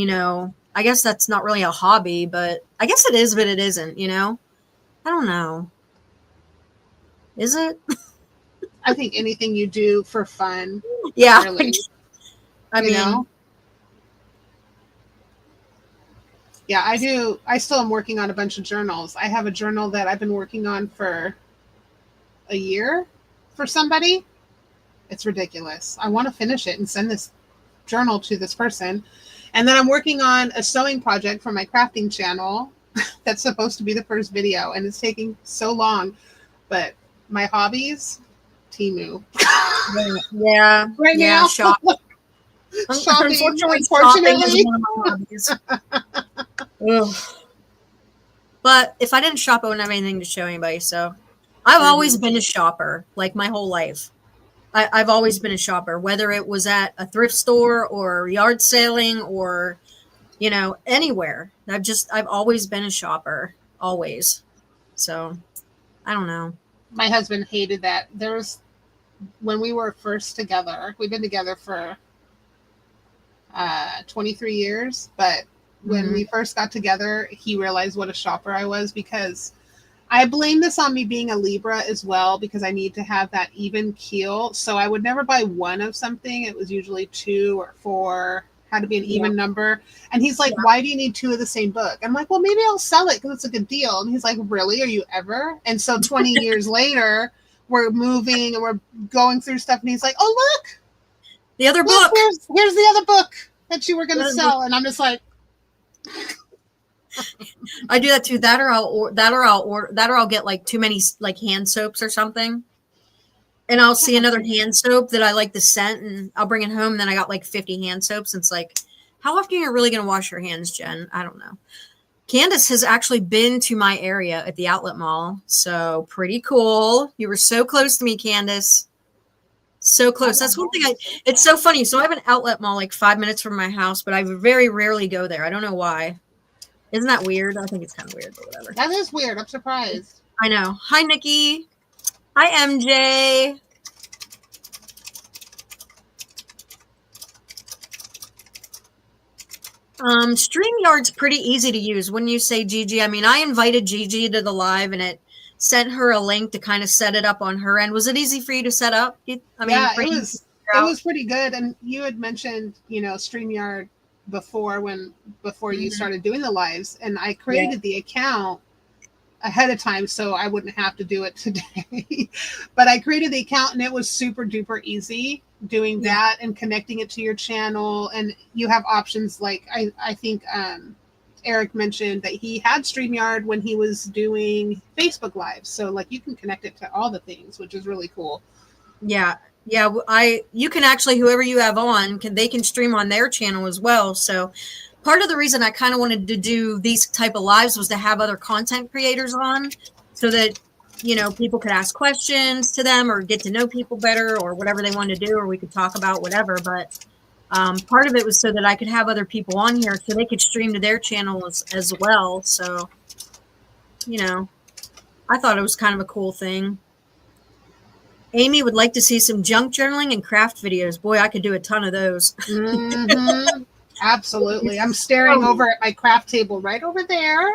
I guess that's not really a hobby, but I guess it is, but it isn't, I don't know. Is it? I think anything you do for fun. Yeah. Really, I mean, Yeah, I do. I still am working on a bunch of journals. I have a journal that I've been working on for a year for somebody. It's ridiculous. I want to finish it and send this journal to this person. And then I'm working on a sewing project for my crafting channel that's supposed to be the first video, and it's taking so long. But my hobbies, Temu. Yeah, Right yeah, now, shopping. shopping, Unfortunately, shopping is unfortunately. one of my hobbies. Ugh. But if I didn't shop, I wouldn't have anything to show anybody. So I've always Mhm. been a shopper, like my whole life. I've always been a shopper, whether it was at a thrift store or yard selling or, anywhere. I've always been a shopper, always. So I don't know. My husband hated that. There's when we were first together. We've been together for 23 years, but when Hmm. we first got together, he realized what a shopper I was because I blame this on me being a Libra as well because I need to have that even keel. So I would never buy one of something. It was usually two or four, had to be an Yeah, even number. And he's like, yeah. why do you need two of the same book? I'm like, well, maybe I'll sell it because it's a good deal. And he's like, really? Are you ever? And so 20 years later, we're moving and we're going through stuff. And he's like, oh, The other look, book. here's the other book that you were going The to other book. sell. And I'm just like, I do that too. That or I'll get like too many like hand soaps or something. And I'll see another hand soap that I like the scent, and I'll bring it home. And then I got like 50 hand soaps. And it's like, how often are you really going to wash your hands, Jen? I don't know. Candace has actually been to my area at the outlet mall. So pretty cool. You were so close to me, Candace. So close. That's one thing it's so funny. So I have an outlet mall like 5 minutes from my house, but I very rarely go there. I don't know why. Isn't that weird? I think it's kind of weird, but whatever. that is weird. I'm surprised. I know. Hi, Nikki. Hi, MJ. StreamYard's pretty easy to use. When you say Gigi, I mean, I invited Gigi to the live and it sent her a link to kind of set it up on her end. Was it easy for you to set up? I mean, Yeah, for it you to was figure it out? was pretty good. And you had mentioned, StreamYard before you Mhm. started doing the lives, and I Yeah. created the account ahead of time so I wouldn't have to do it today. But I created the account and it was super duper easy doing Yeah. that and connecting it to your channel. And you have options like I think Eric mentioned that he had StreamYard when he was doing Facebook Lives. So like you can connect it to all the things, which is really cool. Yeah. Yeah. You can actually, whoever you have on, they can stream on their channel as well. So part of the reason I kind of wanted to do these type of lives was to have other content creators on so that, people could ask questions to them or get to know people better or whatever they wanted to do, or we could talk about whatever. But part of it was so that I could have other people on here so they could stream to their channels as well. So, I thought it was kind of a cool thing. Amy would like to see some junk journaling and craft videos. Boy, I could do a ton of those. Mm-hmm. Absolutely. I'm staring So, over at my craft table right over there,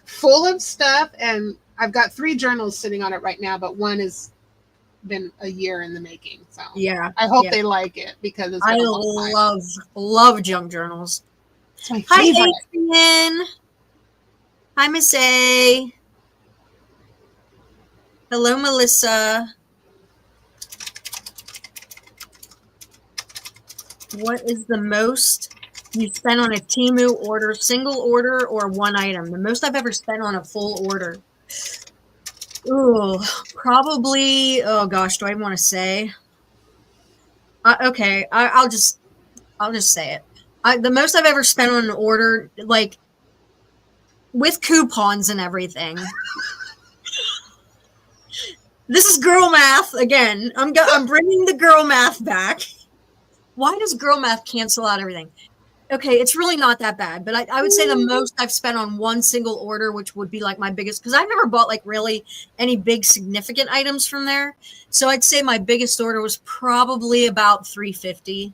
full of stuff. And I've got 3 journals sitting on it right now, but one has been a year in the making. So yeah, I hope yeah. they like it because it's I been a long time. love junk journals. It's my Hi, favorite. Adrian. Hi, Miss A. Hello, Melissa. What is the most you spent on a Temu order, single order or one item? The most I've ever spent on a full order. Ooh, probably. Oh gosh, do I want to say? Okay, I'll just say it. The most I've ever spent on an order, like with coupons and everything. This is girl math again. I'm bringing the girl math back. Why does girl math cancel out everything? Okay, it's really not that bad, but I would say the most I've spent on one single order, which would be like my biggest, because I've never bought like really any big significant items from there. So I'd say my biggest order was probably about $350.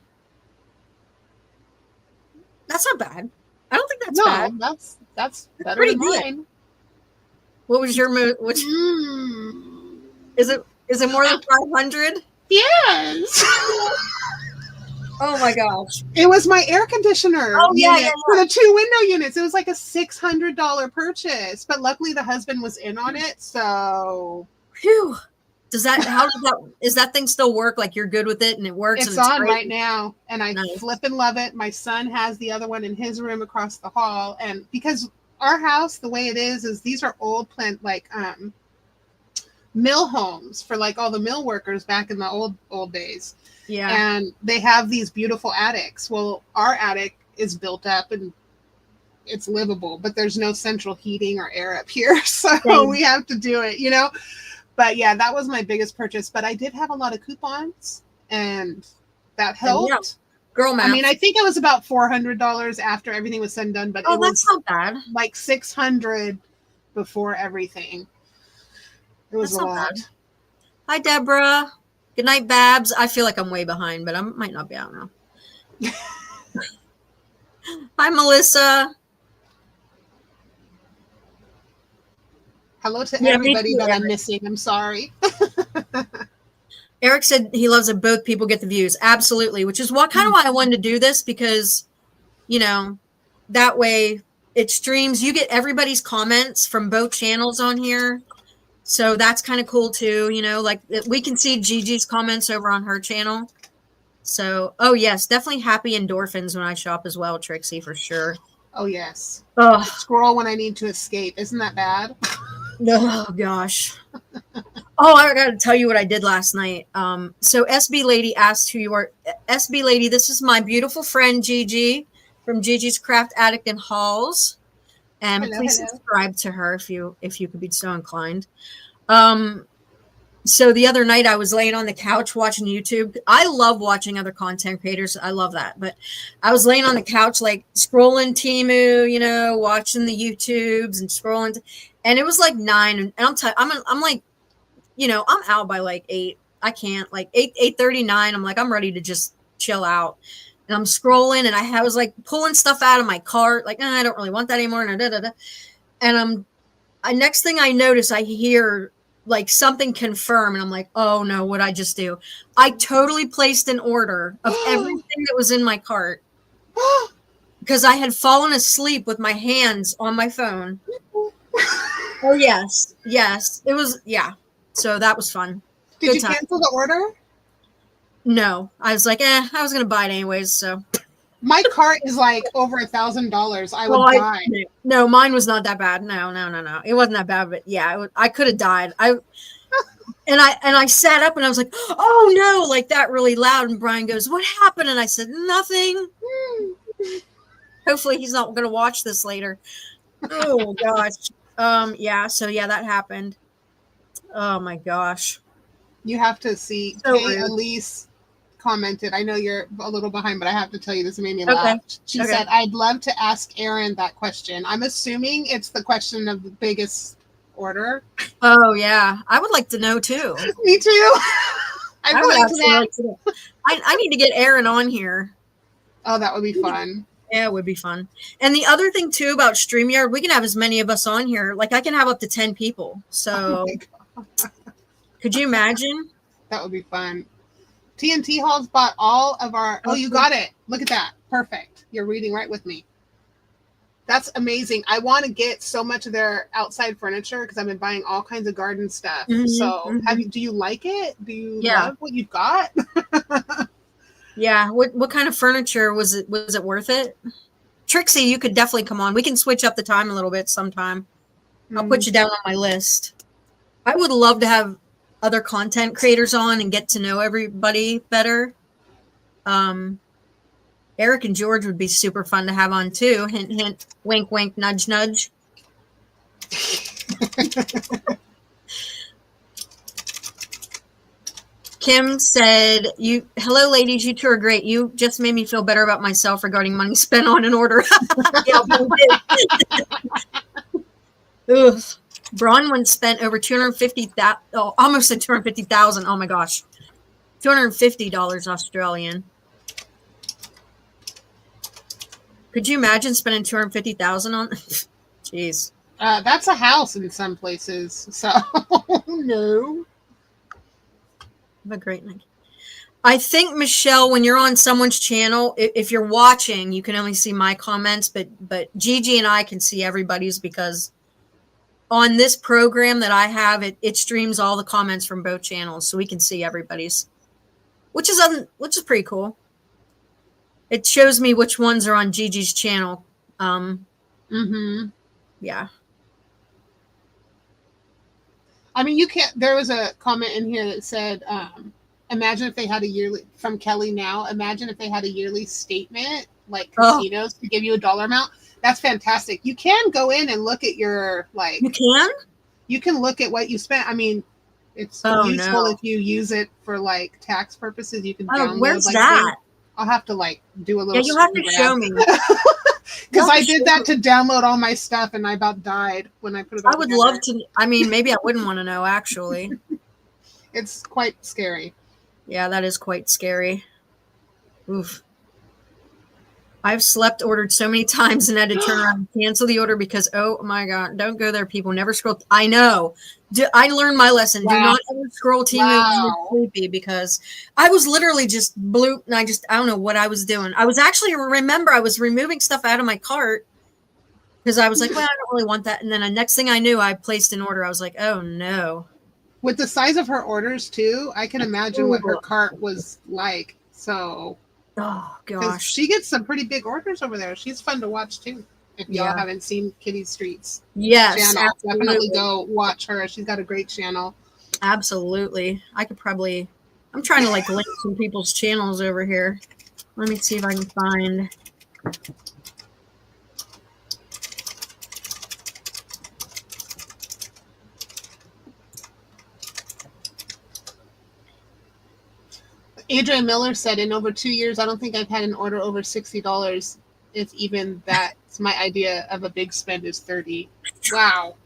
That's not bad. I don't think that's bad. No, that's That's better pretty than good. mine. What was your which Mm. is it more than 500? Yes. Oh my gosh. It was my air conditioner Oh yeah, unit for the 2 window units. It was like a $600 purchase, but luckily the husband was in on it. So, Phew. Is that thing still work? Like you're good with it and it works and it's it's on great? right now, and I Nice. flip and love it. My son has the other one in his room across the hall, and because our house, the way it is these are old plant mill homes for like all the mill workers back in the old days. Yeah. And they have these beautiful attics. Well, our attic is built up and it's livable, but there's no central heating or air up here. So Same. we have to do it, you know? But yeah, that was my biggest purchase. But I did have a lot of coupons and that helped. Yeah. Girl math. I mean, I think it was about $400 after everything was said and done, but it was that's not bad. like $600 before everything. It was a lot. Bad. Hi, Deborah. Good night, Babs. I feel like I'm way behind, but I might not be. I don't know. Hi, Melissa. Hello to everybody that I'm missing. I'm sorry. Eric said he loves that both people get the views. Absolutely, which is kind of why I wanted to do this, because, you know, that way it streams. You get everybody's comments from both channels on here. So that's kind of cool too. You know, like we can see Gigi's comments over on her channel. So, oh yes, definitely happy endorphins when I shop as well, Trixie, for sure. Oh yes. Oh, scroll when I need to escape. Isn't that bad? Oh gosh. Oh, I got to tell you what I did last night. So SB Lady asked who you are. SB Lady, this is my beautiful friend Gigi from Gigi's Craft Attic and Halls. And please subscribe to her if you could be so inclined. So the other night I was laying on the couch watching YouTube. I love watching other content creators. I love that. But I was laying on the couch, like scrolling Temu, you know, watching the YouTubes and scrolling. And it was like 9. And I'm like, you know, I'm out by like 8. I can't, like 8:39. I'm like, I'm ready to just chill out. And I'm scrolling and I was like pulling stuff out of my cart. Like, I don't really want that anymore. And next thing I notice, I hear like something confirm. And I'm like, oh no, what'd I just do? I totally placed an order of everything that was in my cart because I had fallen asleep with my hands on my phone. Oh yes. Yes. It was, yeah. So that was fun. Did you cancel the order? No. I was like, I was going to buy it anyways. So my cart is like over $1,000. I would die. No, mine was not that bad. No. It wasn't that bad, but yeah, I could have died. And I sat up and I was like, oh no, like that really loud. And Brian goes, what happened? And I said, nothing. Hopefully he's not going to watch this later. Oh gosh. Yeah. So yeah, that happened. Oh my gosh. You have to see. So Elise commented, I know you're a little behind, but I have to tell you, this made me laugh. She said, I'd love to ask Aaron that question. I'm assuming it's the question of the biggest order. Oh yeah. I would like to know too. Me too. I would like to know. I need to get Aaron on here. Oh, that would be fun. Yeah, it would be fun. And the other thing too about StreamYard, we can have as many of us on here. Like I can have up to 10 people. So could you imagine? That would be fun. TNT Halls bought all of our... Oh, you got it. Look at that. Perfect. You're reading right with me. That's amazing. I want to get so much of their outside furniture because I've been buying all kinds of garden stuff. So do you like it? Do you love what you've got? Yeah. What kind of furniture was it? Was it worth it? Trixie, you could definitely come on. We can switch up the time a little bit sometime. I'll put you down on my list. I would love to have other content creators on and get to know everybody better. Eric and George would be super fun to have on too. Hint, hint, wink, wink, nudge, nudge. Kim said, hello ladies, you two are great. You just made me feel better about myself regarding money spent on an order. Yeah, ugh. Bronwyn spent over $250,000, almost at $250,000. Oh my gosh. $250 Australian. Could you imagine spending $250,000 on? Jeez. That's a house in some places. So no. Have a great night. I think, Michelle, when you're on someone's channel, if you're watching, you can only see my comments, but Gigi and I can see everybody's, because on this program that I have, it streams all the comments from both channels, so we can see everybody's, which is pretty cool. It shows me which ones are on Gigi's channel. Yeah. I mean, you can't. There was a comment in here that said, imagine if they had a yearly, from Kelly Now, imagine if they had a yearly statement like casinos to give you a dollar amount. That's fantastic. You can go in and look at your, like, you can look at what you spent. I mean, it's useful if you use it for like tax purposes. You can download. Where's like that? I'll have to like do a little. Yeah, you'll have to show me. Because I did that to download all my stuff and I about died when I put it all I would love to. I mean, maybe I wouldn't want to know, actually. It's quite scary. Yeah, that is quite scary. Oof. I've ordered so many times and had to turn around and cancel the order because, oh my God, don't go there, people. Never scroll. I know. I learned my lesson. Wow. Do not ever scroll Temu when you're sleepy, because I was literally just bloop, and I don't know what I was doing. I was actually, I was removing stuff out of my cart because I was like, well, I don't really want that. And then the next thing I knew, I placed an order. I was like, oh no. With the size of her orders too, I can imagine what her cart was like. So, oh gosh, she gets some pretty big orders over there. She's fun to watch too. If y'all haven't seen Kitty Streets, channel, definitely go watch her. She's got a great channel. Absolutely. I could probably, I'm trying to like link some people's channels over here. Let me see if I can find. Adrian Miller said, in over 2 years, I don't think I've had an order over $60. If even that's my idea of a big spend is 30. Wow.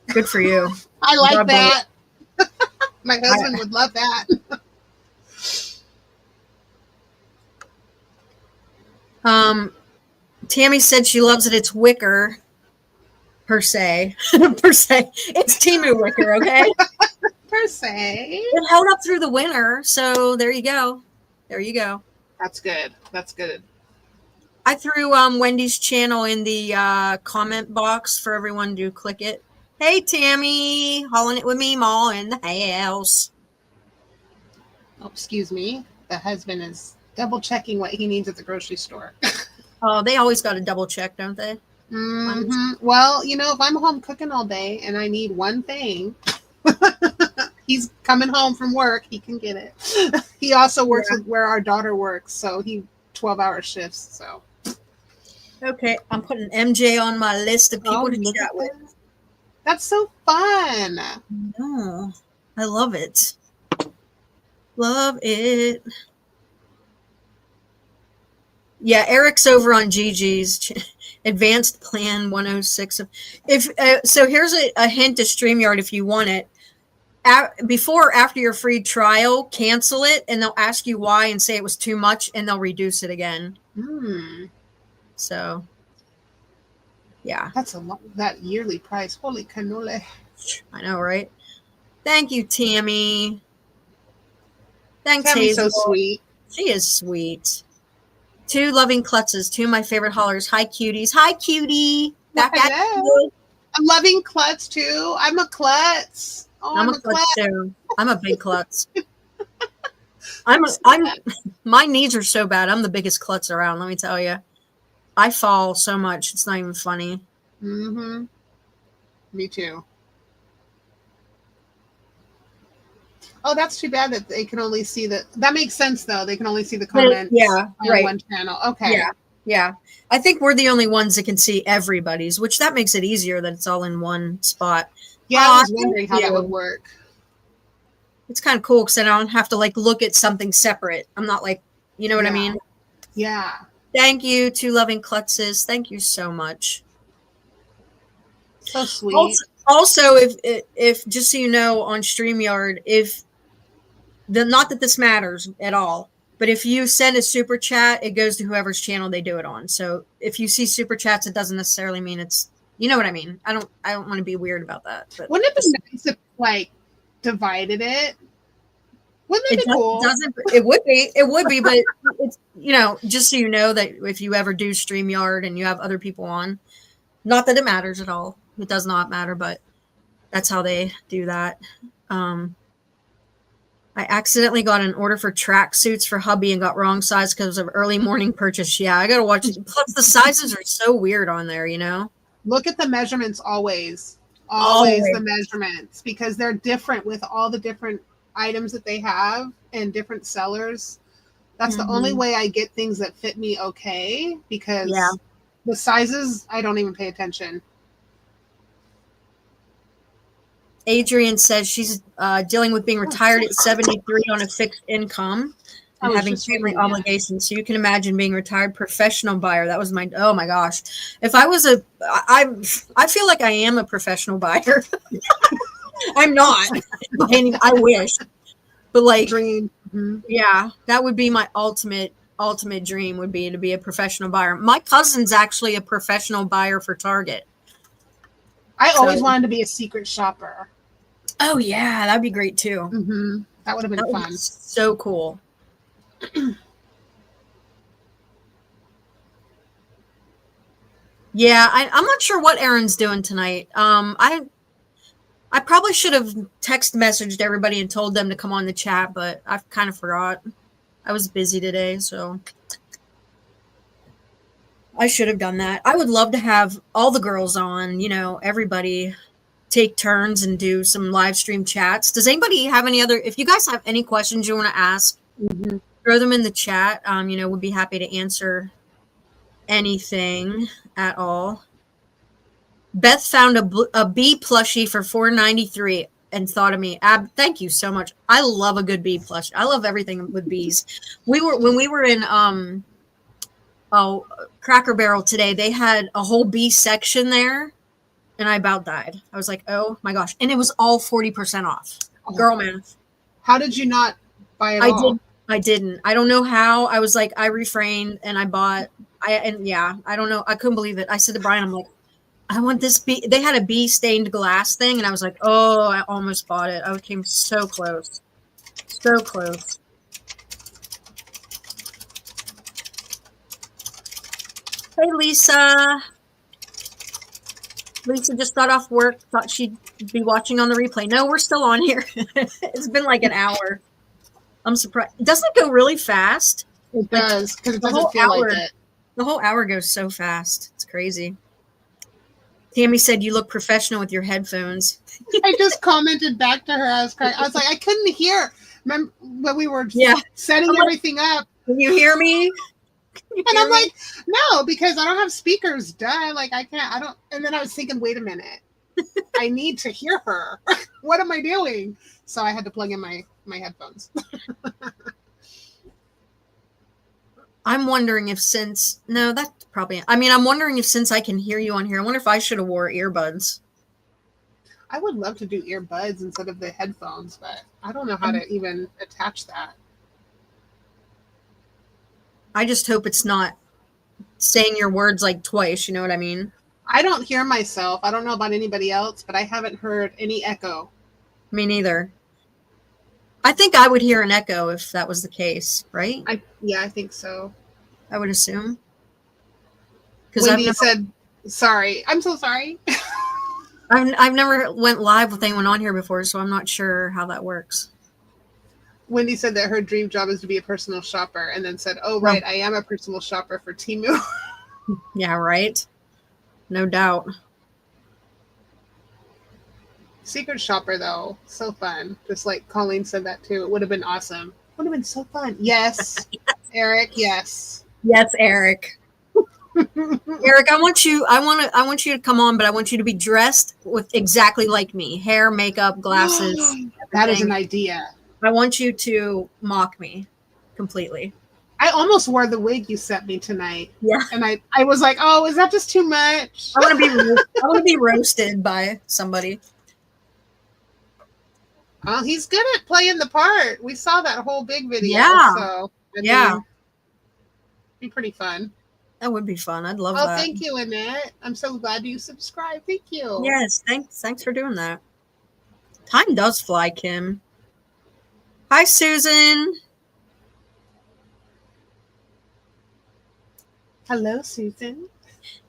Good for you. I like that. My husband would love that. Tammy said she loves it. It's wicker. Per se. Per se. It's Temu wicker, okay? Per se. It held up through the winter, so there you go. There you go. That's good. That's good. I threw Wendy's channel in the comment box for everyone to click it. Hey, Tammy, hauling it with me, Ma, in the house. Oh, excuse me. The husband is double checking what he needs at the grocery store. Oh, they always got to double check, don't they? Mm-hmm. Well, you know, if I'm home cooking all day and I need one thing, he's coming home from work, he can get it. He also works with where our daughter works, so he 12-hour shifts. So okay, I'm putting MJ on my list of people to chat with. That's so fun. No, I love it. Love it. Yeah, Eric's over on Gigi's Advanced Plan 106. So here's a hint to StreamYard if you want it. Before or after your free trial, cancel it, and they'll ask you why and say it was too much, and they'll reduce it again. So, yeah. That's a lot. That yearly price. Holy cannoli. I know, right? Thank you, Tammy. Thanks, Tammy's Hazel. so sweet. She is sweet. Two loving klutzes, two of my favorite haulers. Hi, cuties. Hi, cutie. Back at you. I'm loving klutz too. I'm a klutz. Oh, I'm a klutz too. I'm a big klutz. My knees are so bad. I'm the biggest klutz around, let me tell you. I fall so much. It's not even funny. Mm-hmm. Me too. Oh, that's too bad that they can only see that makes sense though. They can only see the comments on one channel. Okay. Yeah. I think we're the only ones that can see everybody's, which that makes it easier that it's all in one spot. Yeah, I was wondering how that would work. It's kind of cool because I don't have to like look at something separate. I'm not like, you know what I mean? Yeah. Thank you, two loving klutzes. Thank you so much. So sweet. Also, if just so you know, on StreamYard, not that this matters at all, but if you send a super chat, it goes to whoever's channel they do it on. So if you see super chats, it doesn't necessarily mean it's, you know what I mean? I don't want to be weird about that. But wouldn't it be nice if like divided it? Wouldn't That'd be cool. It would be, but it's, just so you know that if you ever do StreamYard and you have other people on, not that it matters at all. It does not matter, but that's how they do that. I accidentally got an order for track suits for hubby and got wrong size because of early morning purchase. Yeah, I gotta watch it. Plus, the sizes are so weird on there, Look at the measurements always. Always. The measurements, because they're different with all the different items that they have and different sellers. That's the only way I get things that fit me okay, because the sizes, I don't even pay attention. Adrian says she's dealing with being retired at 73 on a fixed income and having family obligations. So you can imagine being a retired professional buyer. That was oh my gosh. If I was I feel like I am a professional buyer. I'm not. I wish. But like, dream. Yeah, that would be my ultimate dream, would be to be a professional buyer. My cousin's actually a professional buyer for Target. I always wanted to be a secret shopper. Oh yeah, that'd be great too. That would have been fun. So cool. Yeah, I'm not sure what Erin's doing tonight. I probably should have text messaged everybody and told them to come on the chat, but I kind of forgot. I was busy today, so I should have done that. I would love to have all the girls on, everybody take turns and do some live stream chats. Does anybody have if you guys have any questions you want to ask, throw them in the chat. We'd be happy to answer anything at all. Beth found a bee plushie for $4.93 and thought of me. Thank you so much. I love a good bee plushie. I love everything with bees. When we were in Cracker Barrel today, they had a whole bee section there, and I about died. I was like, oh my gosh. And it was all 40% off. Girl math. How did you not buy it all? I didn't. I don't know how. I was like, I refrained and I bought. I don't know. I couldn't believe it. I said to Brian, I'm like, I want this bee. They had a bee stained glass thing, and I was like, oh, I almost bought it. I came so close. So close. Hey, Lisa. Lisa just got off work, thought she'd be watching on the replay. No, we're still on here. It's been like an hour. I'm surprised. Doesn't it go really fast? It does, because it doesn't feel like it. The whole hour goes so fast. It's crazy. Tammy said you look professional with your headphones. I just commented back to her. I was like, I couldn't hear. Remember when we were setting everything up? Can you hear me? And I'm like, no, because I don't have speakers. Duh. Like, I can't. I don't. And then I was thinking, wait a minute. I need to hear her. What am I doing? So I had to plug in my headphones. I'm wondering if I'm wondering if since I can hear you on here, I wonder if I should have wore earbuds. I would love to do earbuds instead of the headphones, but I don't know how to even attach that. I just hope it's not saying your words like twice, you know what I mean? I don't hear myself. I don't know about anybody else, but I haven't heard any echo. Me neither. I think I would hear an echo if that was the case, right? I think so. I would assume. Wendy said, sorry. I'm so sorry. I've never went live with anyone on here before, so I'm not sure how that works. Wendy said that her dream job is to be a personal shopper, and then said, oh, right, I am a personal shopper for Temu. Yeah, right? No doubt. Secret shopper, though. So fun. Just like Colleen said that, too. It would have been awesome. Would have been so fun. Yes. Eric, yes. Yes, Eric. Eric, I want you to come on, but I want you to be dressed with exactly like me. Hair, makeup, glasses. That is an idea. I want you to mock me completely. I almost wore the wig you sent me tonight. Yeah. And I was like, oh, is that just too much? I want to be roasted by somebody. Well, he's good at playing the part. We saw that whole big video. Yeah. So it'd be pretty fun. That would be fun. I'd love that. Oh, thank you, Annette. I'm so glad you subscribed. Thank you. Yes, thanks for doing that. Time does fly, Kim. Hi, Susan. Hello, Susan.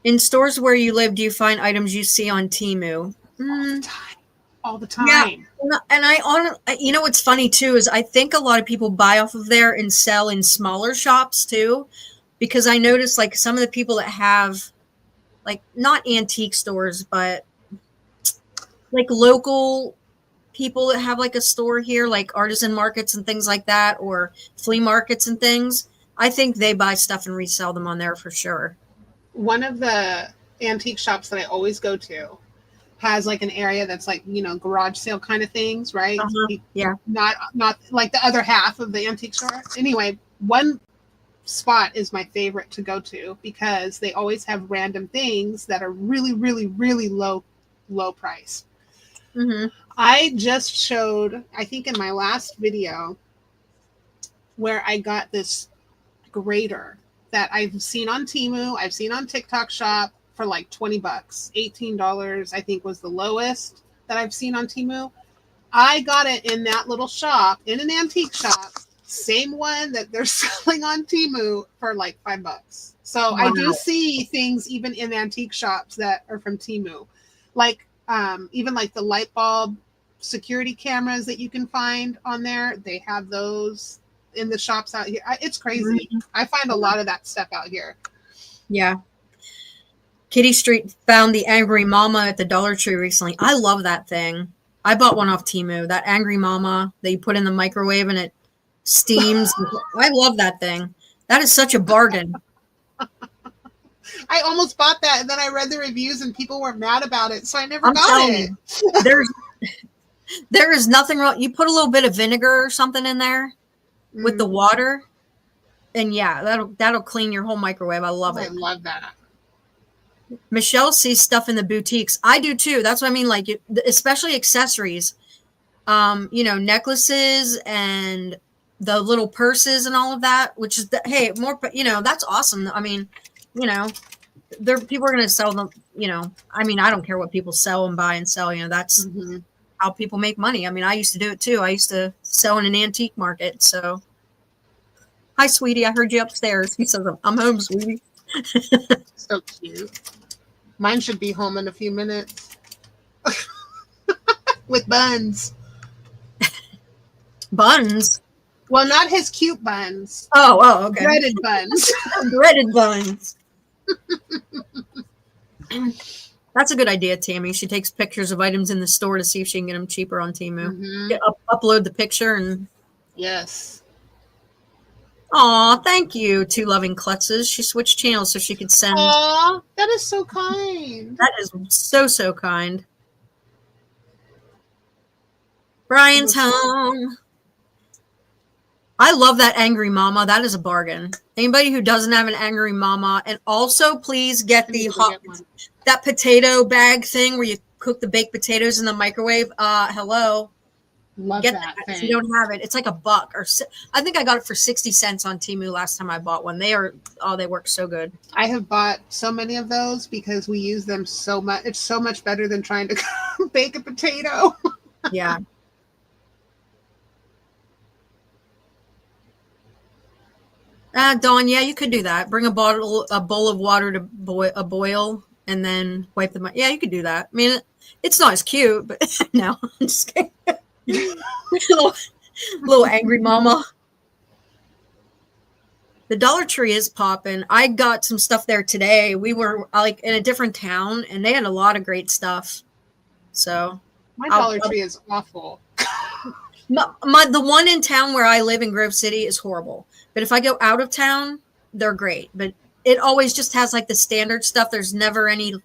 In stores where you live, do you find items you see on Temu? All the time. All the Yeah. time. And you know what's funny too is I think a lot of people buy off of there and sell in smaller shops too, because I noticed like some of the people that have like not antique stores, but like local people that have like a store here, like artisan markets and things like that, or flea markets and things. I think they buy stuff and resell them on there for sure. One of the antique shops that I always go to has like an area that's like, garage sale kind of things, right? Uh-huh. Yeah. Not like the other half of the antique store. Anyway, one spot is my favorite to go to because they always have random things that are really, really, really low price. Mm-hmm. I just showed, I think in my last video, where I got this grater that I've seen on Temu, I've seen on TikTok Shop for like $20, $18, I think was the lowest that I've seen on Temu. I got it in that little shop, in an antique shop, same one that they're selling on Temu for like $5. So I do Wow. see things even in antique shops that are from Temu, like even like the light bulb security cameras that you can find on there. They have those in the shops out here. It's crazy. Mhm. I find a lot of that stuff out here. Yeah. Kitty Street found the Angry Mama at the Dollar Tree recently. I love that thing. I bought one off Temu. That Angry Mama that you put in the microwave and it steams. I love that thing. That is such a bargain. I almost bought that, and then I read the reviews and people were mad about it, so I never I'm got telling it. you, there is nothing wrong. You put a little bit of vinegar or something in there with the water, and yeah, that'll clean your whole microwave. I love I it. love that. Michelle sees stuff in the boutiques. I do too. That's what I mean. Like, especially accessories. Necklaces and the little purses and all of that. Which is hey, more. That's awesome. I mean, you know, people are going to sell them. I mean, I don't care what people sell and buy and sell. That's how people make money. I mean, I used to do it too. I used to sell in an antique market. So, hi, sweetie. I heard you upstairs. He says, "I'm home, sweetie." So cute. Mine should be home in a few minutes with buns. Buns. Well, not his cute buns. Oh, okay. Breaded buns. Breaded buns. That's a good idea, Tammy. She takes pictures of items in the store to see if she can get them cheaper on Temu. Upload the picture and. Yes. Aw, thank you, Two Loving Klutzes. She switched channels so she could send. Aw, that is so kind. That is so kind. Brian's home. I love that Angry Mama. That is a bargain. Anybody who doesn't have an Angry Mama, and also please get that potato bag thing where you cook the baked potatoes in the microwave. Hello. Love Get that if thing. you don't have it. It's like $1 or I think I got it for 60 cents on Temu last time I bought one. They work so good. I have bought so many of those because we use them so much. It's so much better than trying to bake a potato. Yeah. Dawn, yeah, you could do that. Bring a bowl of water to boil and then wipe them. Yeah, you could do that. I mean, it's not as cute, but no, I'm just kidding. little Angry Mama. The Dollar Tree is popping. I got some stuff there today. We were like in a different town, and they had a lot of great stuff. So my Dollar Tree is awful. The one in town where I live in Grove City is horrible. But if I go out of town, they're great. But it always just has like the standard stuff. There's never any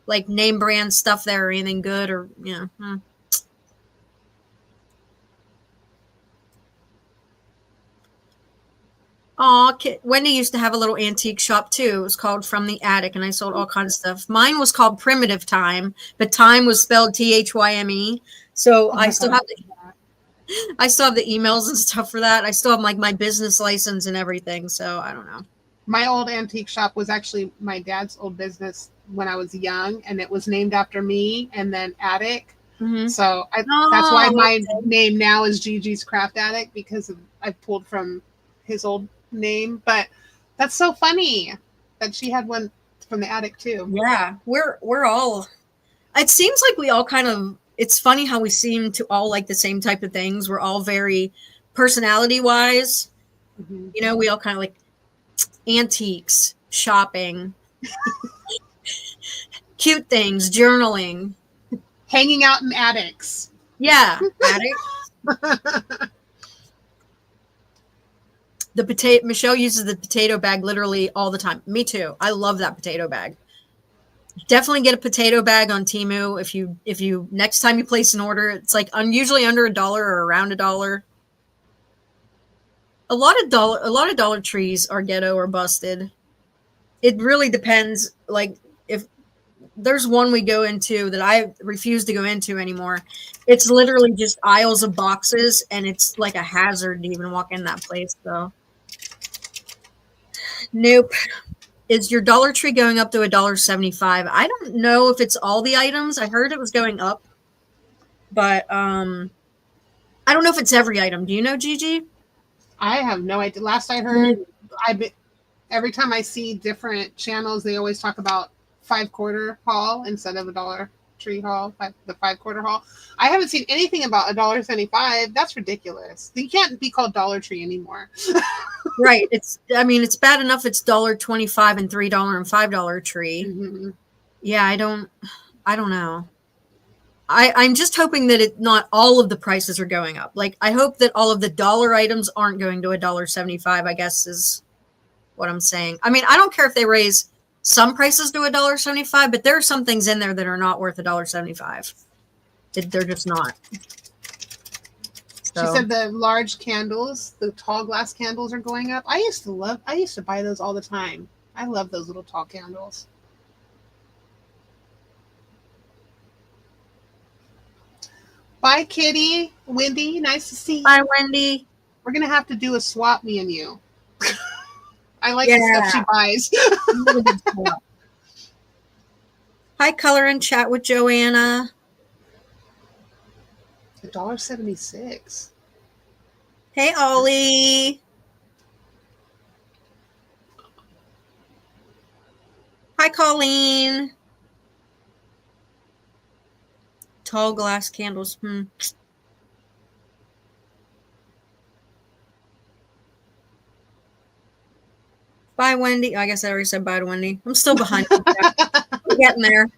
like name brand stuff there or anything good or Aw, Wendy used to have a little antique shop too. It was called From the Attic, and I sold all kinds of stuff. Mine was called Primitive Time, but time was spelled Thyme. So I still have the emails and stuff for that. I still have like my business license and everything. So I don't know. My old antique shop was actually my dad's old business when I was young, and it was named after me. And then Attic Mm-hmm. So that's why Oh, my name now is Gigi's Craft Addict, because I pulled from his old name. But that's so funny that she had one from the attic too. yeah. We're all. It seems like we all kind of. It's funny how we seem to all like the same type of things. We're all very personality wise. Mm-hmm. You know, we all kind of like antiques, shopping, cute things, journaling. Hanging out in attics. Yeah, attic. The potato. Michelle uses the potato bag literally all the time. Me too. I love that potato bag. Definitely get a potato bag on Temu if you next time you place an order. It's like usually under $1 or around $1. A lot of Dollar Trees are ghetto or busted. It really depends. Like if there's one we go into that I refuse to go into anymore. It's literally just aisles of boxes, and it's like a hazard to even walk in that place. So nope. Is your Dollar Tree going up to $1.75? I don't know if it's all the items. I heard it was going up, but I don't know if it's every item. Do you know, Gigi? I have no idea. Last I heard, every time I see different channels, they always talk about 5/4 haul instead of a Dollar Tree haul, the 5/4 haul. I haven't seen anything about $1.75. That's ridiculous. You can't be called Dollar Tree anymore. Right. I mean, it's bad enough it's $1.25 and $3 and $5 tree. Mm-hmm. Yeah, I don't know. I'm just hoping that not all of the prices are going up. Like I hope that all of the dollar items aren't going to $1.75, I guess is what I'm saying. I mean, I don't care if they raise some prices to $1.75, but there are some things in there that are not worth $1.75. They're just not. She So said the large candles, the tall glass candles are going up. I used to buy those all the time. I love those little tall candles. Bye, Kitty. Wendy, nice to see you. bye, Wendy. We're going to have to do a swap, me and you. I like Yeah. the stuff she buys. Hi, Color and Chat with Joanna. $1.76. Hey, Ollie. Hi, Colleen. Tall glass candles. Bye, Wendy. I guess I already said bye to Wendy. I'm still behind. I'm getting there.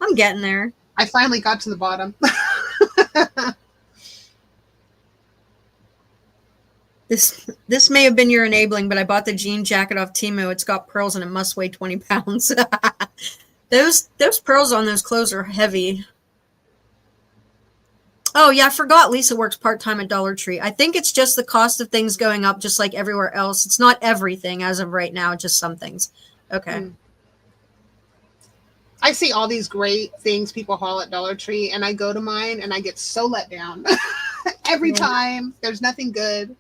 I'm getting there. I finally got to the bottom. This may have been your enabling, but I bought the jean jacket off Temu. It's got pearls and it must weigh 20 pounds. Those pearls on those clothes are heavy. Oh yeah, I forgot Lisa works part-time at Dollar Tree. I think it's just the cost of things going up just like everywhere else. It's not everything as of right now, just some things. Okay. I see all these great things people haul at Dollar Tree, and I go to mine and I get so let down. Every time. There's nothing good.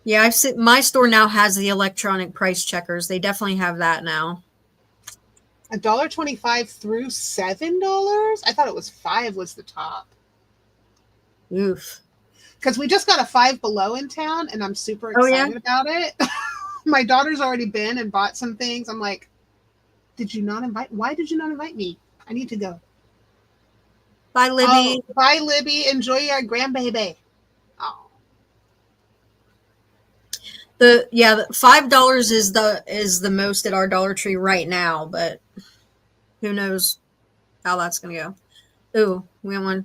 Yeah, I've seen my store now has the electronic price checkers. They definitely have that now. $1.25 through $7? I thought it was $5 was the top. Oof. Because we just got a Five Below in town, and I'm super excited about it. My daughter's already been and bought some things. I'm like, why did you not invite me? I need to go. Bye, Libby. Oh, bye, Libby. Enjoy your grandbaby. Oh. The $5 is the most at our Dollar Tree right now, but who knows how that's gonna go. Ooh, we have one.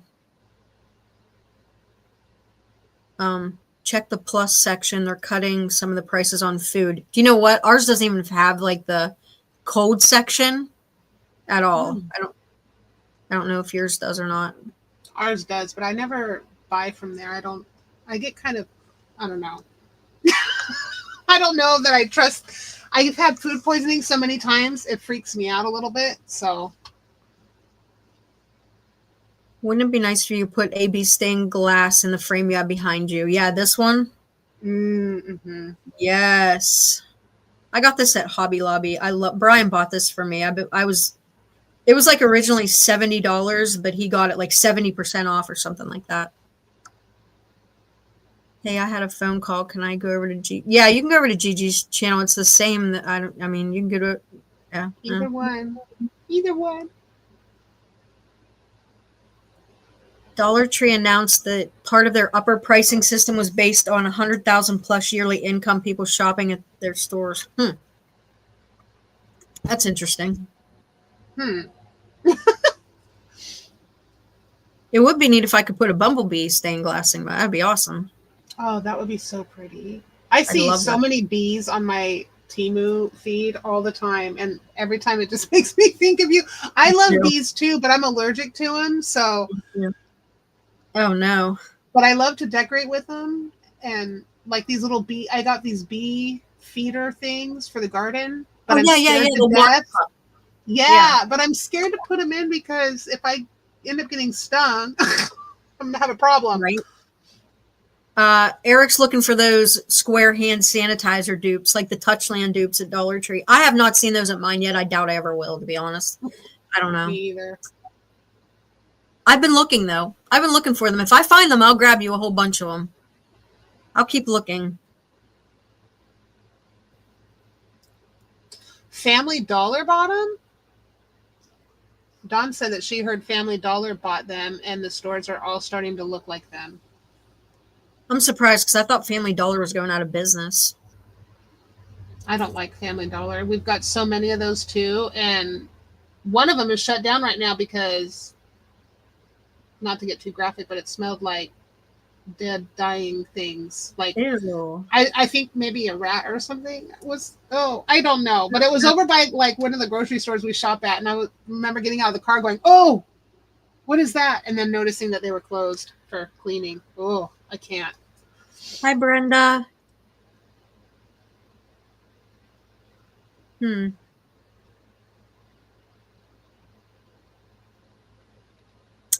Check the plus section. They're cutting some of the prices on food. Do you know what? Ours doesn't even have like the cold section at all. I don't know if yours does or not. Ours does, but I never buy from there. I get kind of, I don't know. I don't know that I trust. I've had food poisoning so many times, it freaks me out a little bit. So. Wouldn't it be nice if you put AB stained glass in the frame you have behind you? Yeah, this one. Mm-hmm. Yes. I got this at Hobby Lobby. Brian bought this for me. I was It was like originally $70, but he got it like 70% off or something like that. Hey, I had a phone call. Can I go over to G? Yeah, you can go over to Gigi's channel. It's the same. That I mean, you can go to it. Yeah. Either one. Either one. Dollar Tree announced that part of their upper pricing system was based on 100,000 plus yearly income people shopping at their stores. That's interesting. It would be neat if I could put a bumblebee stained glass in, but that'd be awesome. Oh, that would be so pretty. I see so many bees on my Temu feed all the time, and every time it just makes me think of you. I love bees too, but I'm allergic to them, so. Yeah. Oh no. But I love to decorate with them, and like these little bee. I got these bee feeder things for the garden, but I'm scared to death. Yeah, but I'm scared to put them in because if I end up getting stung, I'm gonna have a problem. Right. Eric's looking for those square hand sanitizer dupes, like the Touchland dupes at Dollar Tree. I have not seen those at mine yet. I doubt I ever will, to be honest. I don't know. Me either. I've been looking, though. I've been looking for them. If I find them, I'll grab you a whole bunch of them. I'll keep looking. Family Dollar bought them? Dawn said that she heard Family Dollar bought them, and the stores are all starting to look like them. I'm surprised because I thought Family Dollar was going out of business. I don't like Family Dollar. We've got so many of those too, and one of them is shut down right now because, not to get too graphic, but it smelled like dead, dying things. Like, ew. I think maybe a rat or something was. Oh, I don't know, but it was over by like one of the grocery stores we shop at, and I remember getting out of the car going, "Oh, what is that?" And then noticing that they were closed for cleaning. Oh, I can't. Hi, Brenda.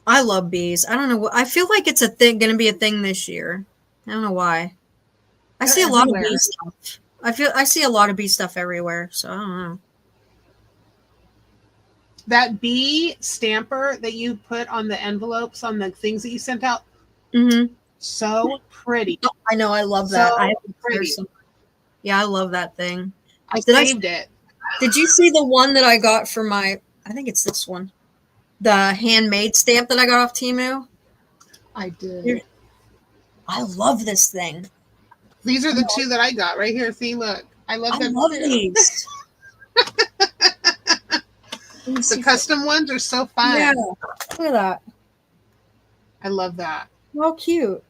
I love bees. I don't know. I feel like it's going to be a thing this year. I don't know why. I see a lot of bee stuff. I see a lot of bee stuff everywhere. So I don't know. That bee stamper that you put on the envelopes on the things that you sent out. Mm-hmm. So pretty. Oh, I know. I love that. Yeah, I love that thing. I saved it. Did you see the one that I got for my? I think it's this one. The handmade stamp that I got off Temu. I did. I love this thing. These are the two that I got right here. See, look. I love them. I love these. The custom ones are so fun. Yeah, look at that. I love that. How cute.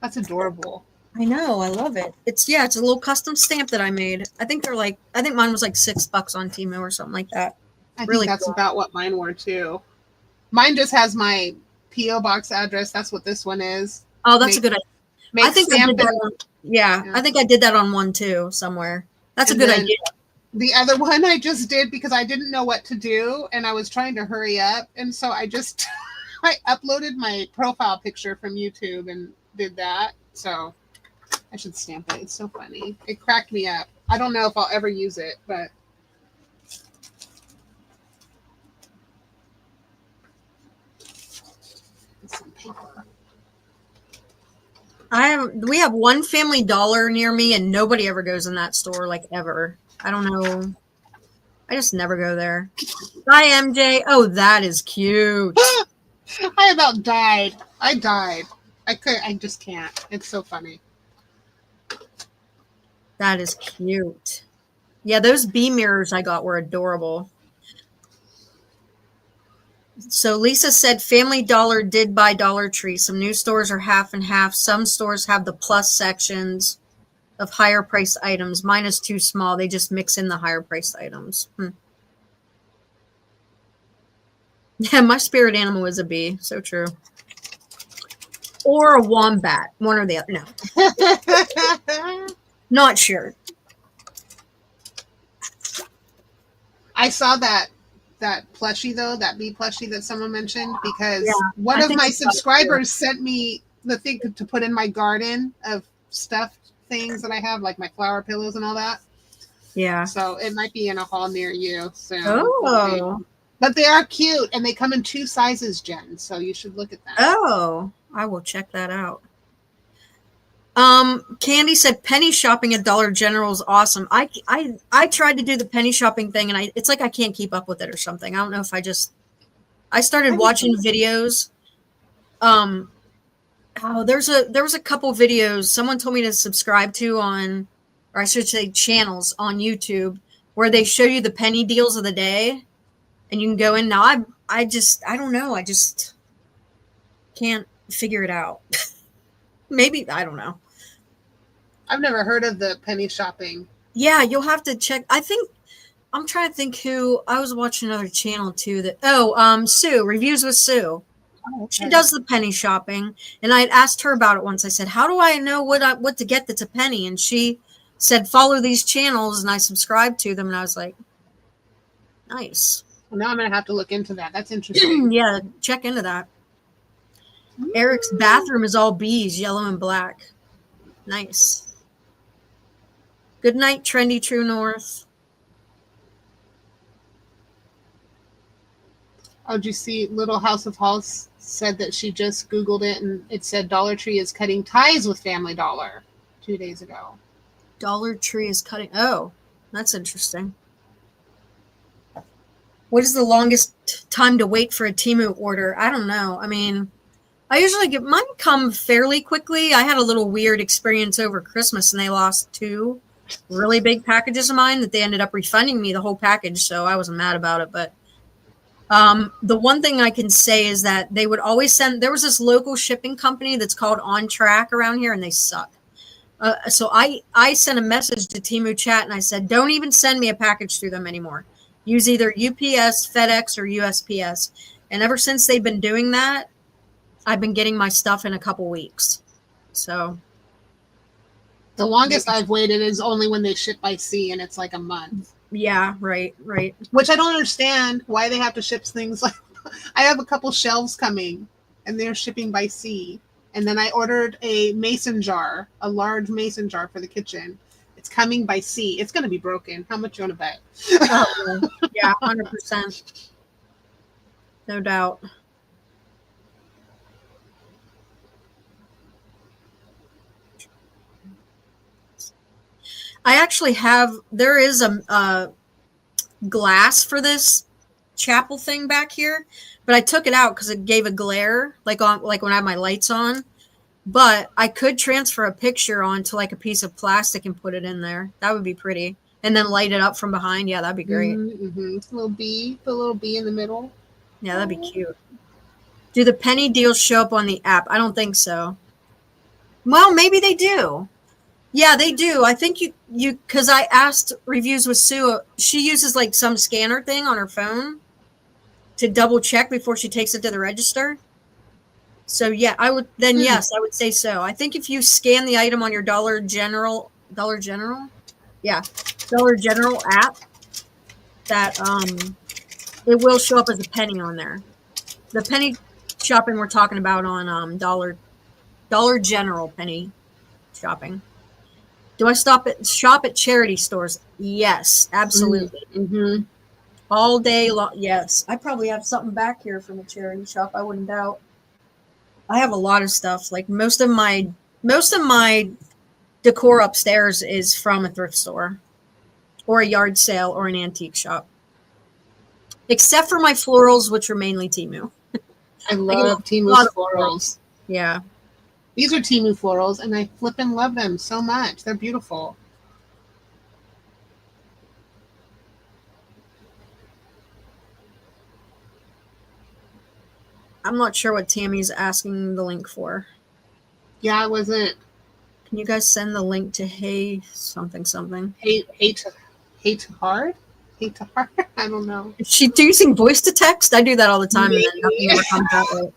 That's adorable. I know. I love it. It's a little custom stamp that I made. I think mine was like $6 on Temu or something like that. I think that's about what mine were too. Mine just has my P.O. box address. That's what this one is. Oh, that's a good idea. I think I did that on, yeah, I think I did that on one too somewhere. That's a good idea. The other one I just did because I didn't know what to do and I was trying to hurry up. And so I just I uploaded my profile picture from YouTube and did that. So I should stamp it. It's so funny. It cracked me up. I don't know if I'll ever use it, but some paper. We have one Family Dollar near me and nobody ever goes in that store, like ever. I don't know. I just never go there. Bye, MJ. Oh, that is cute. I about died. I died. I just can't. It's so funny. That is cute. Yeah, those bee mirrors I got were adorable. So Lisa said Family Dollar did buy Dollar Tree. Some new stores are half and half. Some stores have the plus sections of higher priced items. Mine is too small. They just mix in the higher priced items. Yeah, my spirit animal is a bee. So true. Or a wombat. One or the other. No. Not sure. I saw that plushie though, that bee plushie that someone mentioned, because one of my subscribers sent me the thing to put in my garden of stuffed things that I have, like my flower pillows and all that. Yeah. So it might be in a haul near you. So oh, But they are cute, and they come in 2 sizes, Jen. So you should look at them. Oh, I will check that out. Candy said penny shopping at Dollar General is awesome. I tried to do the penny shopping thing, and it's like I can't keep up with it or something. I don't know if I started watching videos. There was a couple videos someone told me to subscribe to on, or I should say channels on YouTube, where they show you the penny deals of the day, and you can go in. Now I don't know. I just can't figure it out. Maybe, I don't know. I've never heard of the penny shopping. Yeah, you'll have to check. I think I'm trying to think who I was watching another channel too Sue, Reviews with Sue. Oh, okay. She does the penny shopping, and I had asked her about it once. I said, "How do I know what to get that's a penny?" And she said, "Follow these channels," and I subscribed to them, and I was like, "Nice." Well, now I'm gonna have to look into that. That's interesting. Yeah, check into that. Eric's bathroom is all bees, yellow and black. Nice. Good night, Trendy True North. Oh, did you see Little House of Halls said that she just Googled it and it said Dollar Tree is cutting ties with Family Dollar 2 days ago. Dollar Tree is cutting. Oh, that's interesting. What is the longest time to wait for a Temu order? I don't know. I mean, I usually get mine come fairly quickly. I had a little weird experience over Christmas, and they lost 2 really big packages of mine that they ended up refunding me the whole package. So I wasn't mad about it. But the one thing I can say is that they would always send. There was this local shipping company that's called On Track around here, and they suck. So I sent a message to Temu chat, and I said, "Don't even send me a package through them anymore. Use either UPS, FedEx, or USPS." And ever since they've been doing that, I've been getting my stuff in a couple weeks. So the longest I've waited is only when they ship by sea, and it's like a month. Yeah, right. Which I don't understand why they have to ship things like. I have a couple shelves coming, and they're shipping by sea. And then I ordered a mason jar, a large mason jar for the kitchen. It's coming by sea. It's going to be broken. How much you want to bet? Oh, yeah, 100%. No doubt. I actually there is a glass for this chapel thing back here, but I took it out because it gave a glare, like when I have my lights on. But I could transfer a picture onto like a piece of plastic and put it in there. That would be pretty. And then light it up from behind. Yeah, that'd be great. Mm-hmm. The little bee in the middle. Yeah, that'd be cute. Do the penny deals show up on the app? I don't think so. Well, maybe they do. Yeah, they do. I think you because I asked Reviews with Sue. She uses like some scanner thing on her phone to double check before she takes it to the register. So yeah, yes, I would say so. I think if you scan the item on your Dollar General app, that it will show up as a penny on there. The penny shopping we're talking about on Dollar General penny shopping. Do I shop at charity stores? Yes, absolutely. Mm-hmm. All day long. Yes, I probably have something back here from a charity shop. I wouldn't doubt. I have a lot of stuff. Like most of my decor upstairs is from a thrift store or a yard sale or an antique shop. Except for my florals, which are mainly Temu. I love Temu's florals. Yeah. These are Temu florals, and I flippin' love them so much. They're beautiful. I'm not sure what Tammy's asking the link for. Yeah, I wasn't. Can you guys send the link to Hey something? Hate hard? Hate to hard? I don't know. Is she using voice to text? I do that all the time, and then nothing ever comes out right.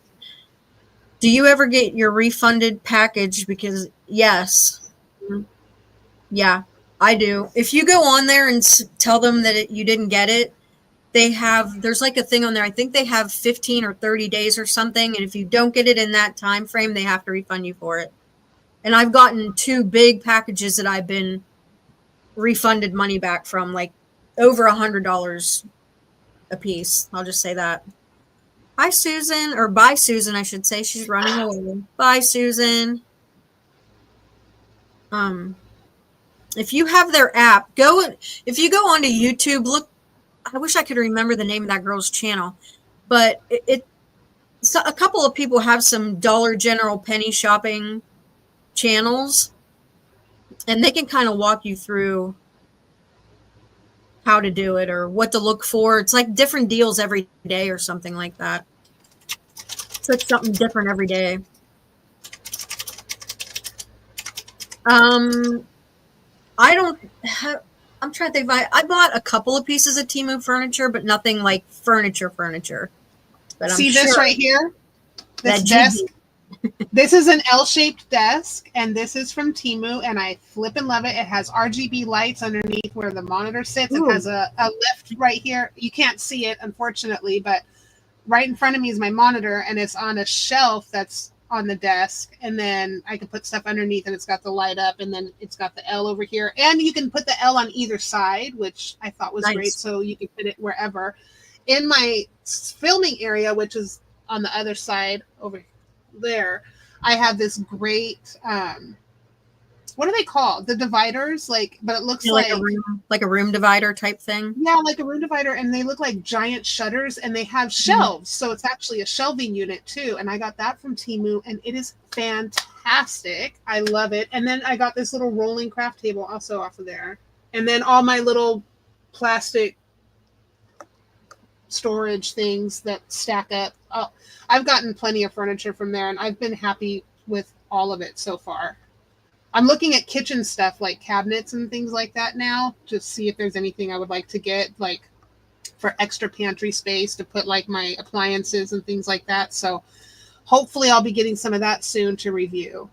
Do you ever get your refunded package? Because yes. Yeah, I do. If you go on there and tell them that you didn't get it, there's like a thing on there. I think they have 15 or 30 days or something. And if you don't get it in that time frame, they have to refund you for it. And I've gotten 2 big packages that I've been refunded money back from, like over $100. a piece. I'll just say that. Hi, Susan, or bye, Susan, I should say. She's running away. Bye, Susan. If you have their app, if you go onto YouTube, look. I wish I could remember the name of that girl's channel, but so a couple of people have some Dollar General penny shopping channels, and they can kind of walk you through how to do it or what to look for. It's like different deals every day or something like that. It's like something different every day. I don't have, I'm trying to think. I bought a couple of pieces of Temu furniture, but nothing like furniture. But See this right here? This that desk? This is an L-shaped desk, and this is from Temu, and I flip and love it. It has RGB lights underneath where the monitor sits. Ooh. It has a lift right here. You can't see it, unfortunately, but right in front of me is my monitor, and it's on a shelf that's on the desk, and then I can put stuff underneath, and it's got the light up, and then it's got the L over here, and you can put the L on either side, which I thought was great, so you can fit it wherever. In my filming area, which is on the other side over there, I have this great what are they called? The dividers, but it looks like a room divider type thing. Yeah, like a room divider, and they look like giant shutters, and they have shelves, so it's actually a shelving unit too. And I got that from Temu, and it is fantastic. I love it. And then I got this little rolling craft table also off of there, and then all my little plastic storage things that stack up. Oh, I've gotten plenty of furniture from there, and I've been happy with all of it so far. I'm looking at kitchen stuff like cabinets and things like that now, to see if there's anything I would like to get, like for extra pantry space to put like my appliances and things like that. So hopefully I'll be getting some of that soon to review.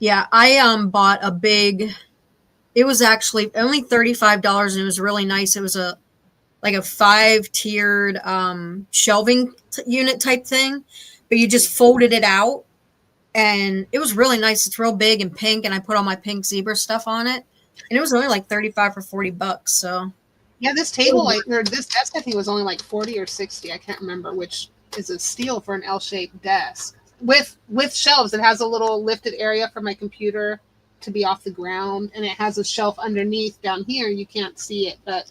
Yeah, I bought a big, it was actually only $35, and it was really nice. It was a 5-tiered shelving unit type thing, but you just folded it out. And it was really nice. It's real big and pink, and I put all my pink zebra stuff on it. And it was only like $35 for $40. So yeah, this table, this desk, I think was only like 40 or 60. I can't remember, which is a steal for an L-shaped desk with shelves. It has a little lifted area for my computer to be off the ground, and it has a shelf underneath down here. You can't see it, but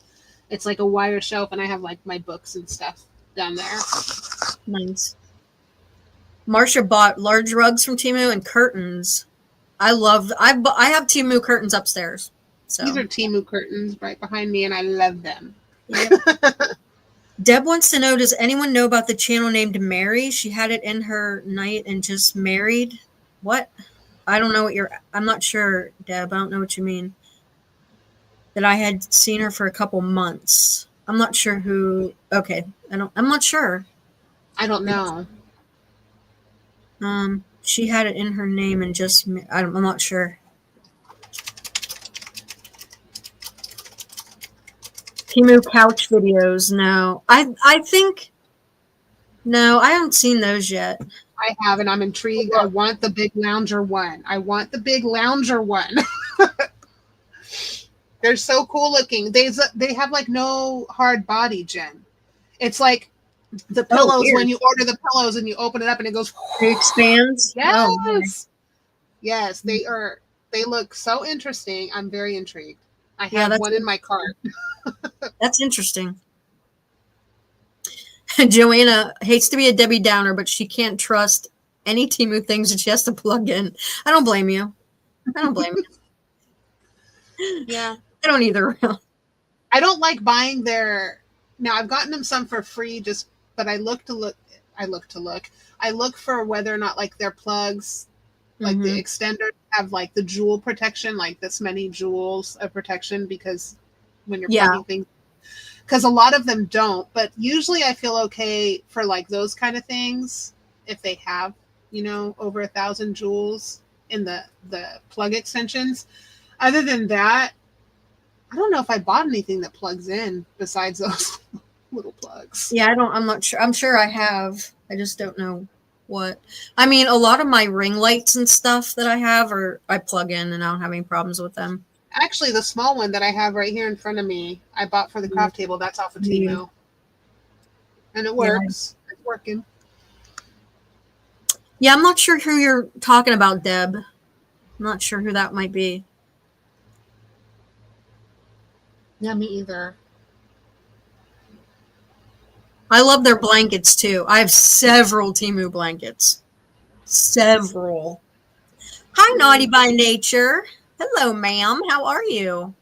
it's like a wider shelf, and I have like my books and stuff down there. Nice. Marcia bought large rugs from Temu and curtains. I have Temu curtains upstairs. So these are Temu curtains right behind me, and I love them. Yep. Deb wants to know, does anyone know about the channel named Mary? She had it in her night and just married. What? I don't know what I'm not sure, Deb. I don't know what you mean. That I had seen her for a couple months. I'm not sure who. Okay. I'm not sure. I don't know. She had it in her name and just, I'm not sure. Temu couch videos. No, I think, no, I haven't seen those yet. I have, and I'm intrigued. I want the big lounger one. They're so cool looking. They have like no hard body, Jen. It's like the pillows, when you order the pillows and you open it up and it goes, it expands. Yes. Yes, they look so interesting. I'm very intrigued. I have one in my cart. That's interesting. Joanna hates to be a Debbie Downer, but she can't trust any Temu things that she has to plug in. I don't blame you. Yeah. I don't either. I don't like buying now I've gotten them some for free, but I look for whether or not like their plugs, like the extenders have like the jewel protection, like this many jewels of protection, because when you're plugging things, because a lot of them don't, but usually I feel okay for like those kind of things if they have, over 1,000 jewels in the plug extensions. Other than that, I don't know if I bought anything that plugs in besides those little plugs. Yeah, I'm not sure. I'm sure I have. I just don't know what. I mean, a lot of my ring lights and stuff that I have I plug in, and I don't have any problems with them. Actually, the small one that I have right here in front of me, I bought for the craft table. That's off of Temu. and it Yeah. works. It's working. Yeah, I'm not sure who you're talking about, Deb. I'm not sure who that might be. Yeah, me either. I love their blankets too. I have several Temu blankets. Several. Hi, Naughty by Nature. Hello, ma'am. How are you?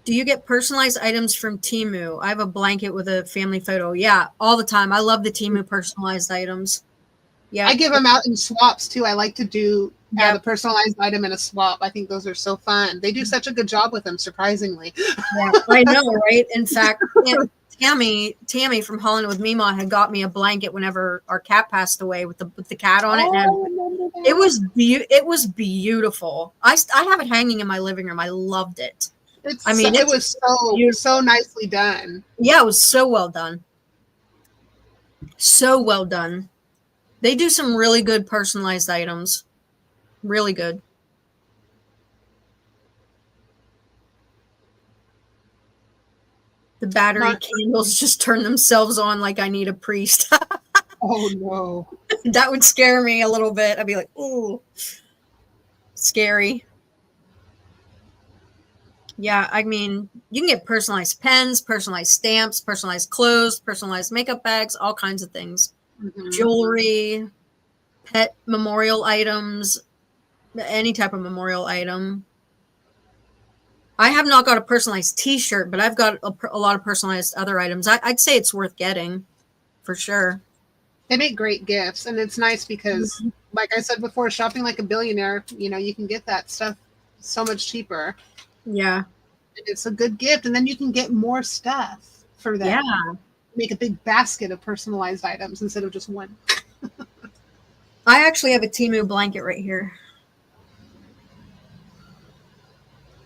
Do you get personalized items from Temu? I have a blanket with a family photo. Yeah, all the time. I love the Temu personalized items. Yeah. I give them out in swaps too. I like to do add a Yep. personalized item in a swap. I think those are so fun. They do such a good job with them, surprisingly. Yeah, I know, right? In fact, Tammy from Holland with Mima had got me a blanket whenever our cat passed away with the cat on it, Oh, and I remember it that. was it was beautiful. I have it hanging in my living room. I loved it. I mean, It it's was so beautiful. nicely done. Yeah, it was so well done. So well done. They do some really good personalized items. Really good. The battery Not, candles just turn themselves on like I need a priest. oh no. That would scare me a little bit. I'd be like, ooh, scary. Yeah, I mean, you can get personalized pens, personalized stamps, personalized clothes, personalized makeup bags, all kinds of things. Mm-hmm. Jewelry, pet memorial items, any type of memorial item. I have not got a personalized T-shirt, but I've got a lot of personalized other items. I'd say it's worth getting, for sure. They make great gifts, and it's nice because, Mhm. like I said before, shopping like a billionaire, you can get that stuff so much cheaper. Yeah, And it's a good gift, and then you can get more stuff for yeah. them. Make a big basket of personalized items instead of just one. I actually have a Temu blanket right here.